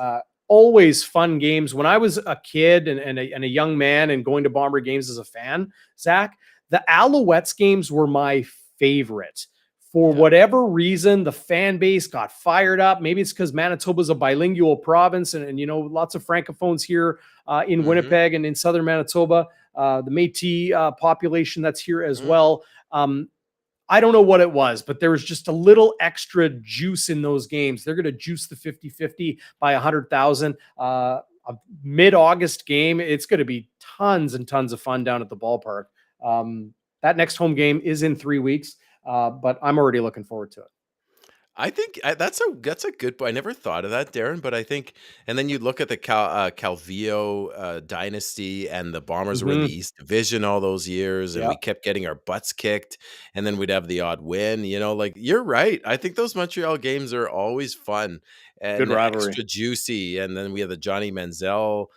Always fun games. When I was a kid and a young man and going to Bomber games as a fan, Zach, the Alouettes games were my favorite. For whatever reason, the fan base got fired up. Maybe it's because Manitoba's a bilingual province and lots of francophones here in Winnipeg and in southern Manitoba. the Métis population that's here as well. I don't know what it was, but there was just a little extra juice in those games. They're going to juice the 50-50 by 100,000. A mid-August game, it's going to be tons and tons of fun down at the ballpark. That next home game is in 3 weeks, but I'm already looking forward to it. I think that's a good point. I never thought of that, Darren, but I think, and then you look at the Calvillo dynasty, and the Bombers were in the East Division all those years, and we kept getting our butts kicked, and then we'd have the odd win. Like, you're right. I think those Montreal games are always fun and Good rivalry. extra juicy. And then we had the Johnny Manziel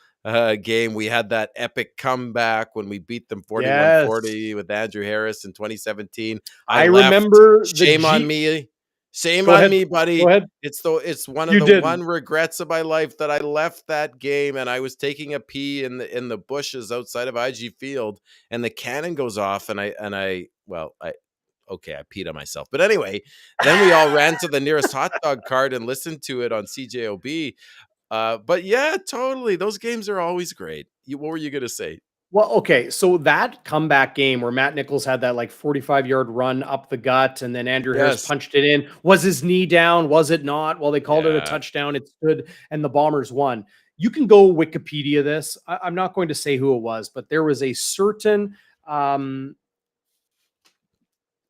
game. We had that epic comeback when we beat them 41-40 with Andrew Harris in 2017. I remember the shame on me. Shame Go on ahead. me, buddy. Go ahead. It's one of You the didn't. one regrets of my life that I left that game, and I was taking a pee in the bushes outside of IG Field, and the cannon goes off, and I peed on myself. But anyway, then we all ran to the nearest hot dog cart and listened to it on CJOB. But yeah, totally. Those games are always great. What were you gonna say? Well, okay, so that comeback game where Matt Nichols had that like 45-yard run up the gut, and then Andrew Harris punched it in. Was his knee down? Was it not? Well, they called it a touchdown. It stood, and the Bombers won. You can go Wikipedia this. I'm not going to say who it was, but there was a certain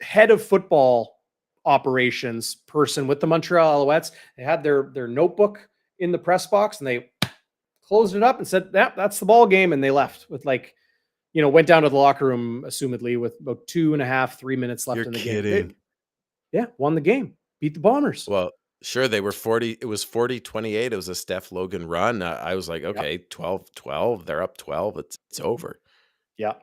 head of football operations person with the Montreal Alouettes. They had their notebook in the press box, and they closed it up and said, "Yeah, that's the ball game," and they left with went down to the locker room, assumedly, with about 2.5-3 minutes left in the game. Won the game, beat the Bombers. Well, sure, they were 40. It was 40-28. It was a Steph Logan run. I was like, okay, 12-12. They're up 12. It's over. Yeah.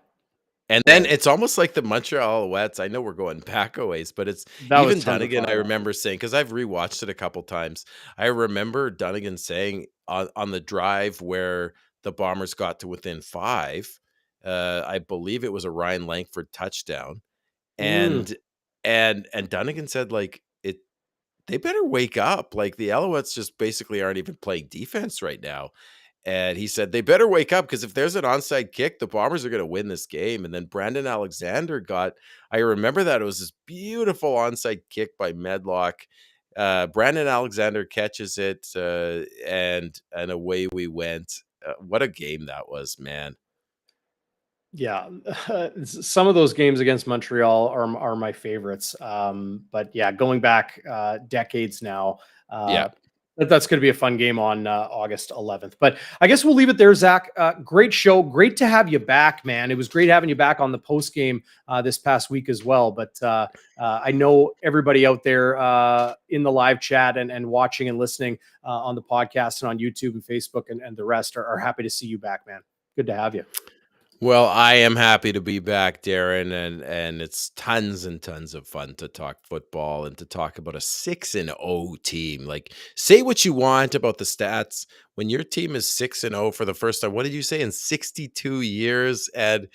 And then it's almost like the Montreal Alouettes. I know we're going back a ways, but it's even Dunnigan. I remember saying, because I've rewatched it a couple times. I remember Dunnigan saying on the drive where the Bombers got to within 5. I believe it was a Ryan Langford touchdown, and Dunnigan said, like, they better wake up. Like, the Alouettes just basically aren't even playing defense right now. And he said, they better wake up, because if there's an onside kick, the Bombers are going to win this game. And then Brandon Alexander I remember that it was this beautiful onside kick by Medlock. Brandon Alexander catches it, and away we went. What a game that was, man. Yeah, some of those games against Montreal are my favorites. But yeah, going back decades now. That's going to be a fun game on August 11th. But I guess we'll leave it there, Zach. Great show. Great to have you back, man. It was great having you back on the post game this past week as well. But I know everybody out there in the live chat and watching and listening on the podcast and on YouTube and Facebook and the rest are happy to see you back, man. Good to have you. Well, I am happy to be back, Darren, and it's tons and tons of fun to talk football and to talk about a 6-0 team. Like, say what you want about the stats. When your team is 6-0 for the first time, what did you say, in 62 years? And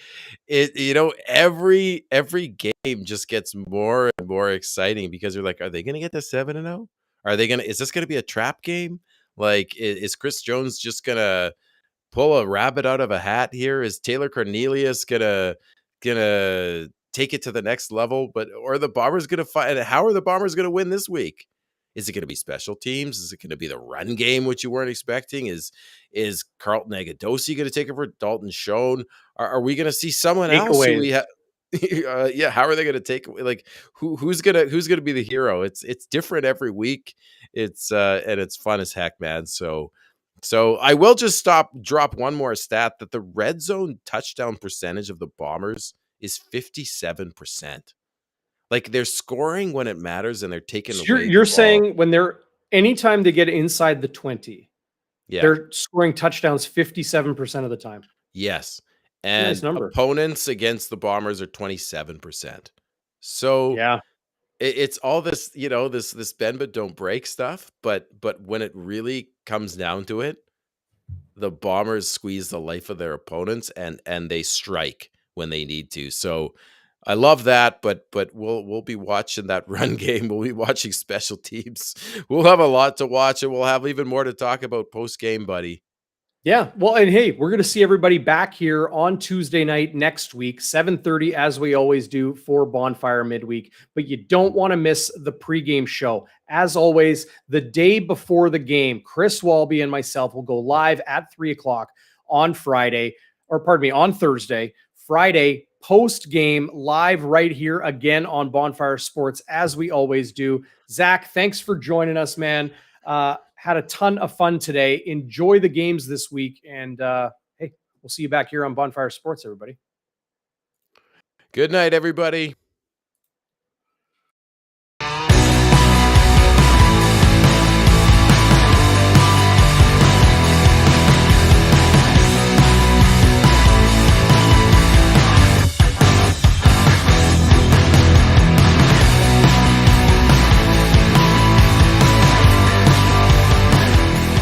every game just gets more and more exciting, because you're like, are they going to get to 7-0? Is this going to be a trap game? Like, is Chris Jones just going to pull a rabbit out of a hat here? Is Taylor Cornelius gonna take it to the next level? Or the Bombers gonna fight? How are the Bombers gonna win this week? Is it gonna be special teams? Is it gonna be the run game, which you weren't expecting? Is Carlton Agadosi gonna take over Dalton Schoen? Are we gonna see someone else? How are they gonna take, like, who's gonna be the hero? It's different every week. It's and it's fun as heck, man. So I will just drop one more stat, that the red zone touchdown percentage of the Bombers is 57%. Like, they're scoring when it matters, and they're taking away. You're saying anytime they get inside the 20, they're scoring touchdowns 57% of the time. Yes. And nice number. Opponents against the Bombers are 27%. So yeah. It's all this, this bend but don't break stuff. But when it really comes down to it, the Bombers squeeze the life of their opponents, and they strike when they need to. So I love that. But we'll be watching that run game. We'll be watching special teams. We'll have a lot to watch, and we'll have even more to talk about post game, buddy. Yeah. Well, and hey, we're going to see everybody back here on Tuesday night next week, 7:30, as we always do for Bonfire Midweek. But you don't want to miss the pregame show. As always, the day before the game, Chris Walby and myself will go live at 3:00 on Friday, or pardon me, on Thursday. Friday, post game, live right here again on Bonfire Sports, as we always do. Zach, thanks for joining us, man. Had a ton of fun today. Enjoy the games this week. And hey, we'll see you back here on Bonfire Sports, everybody. Good night, everybody.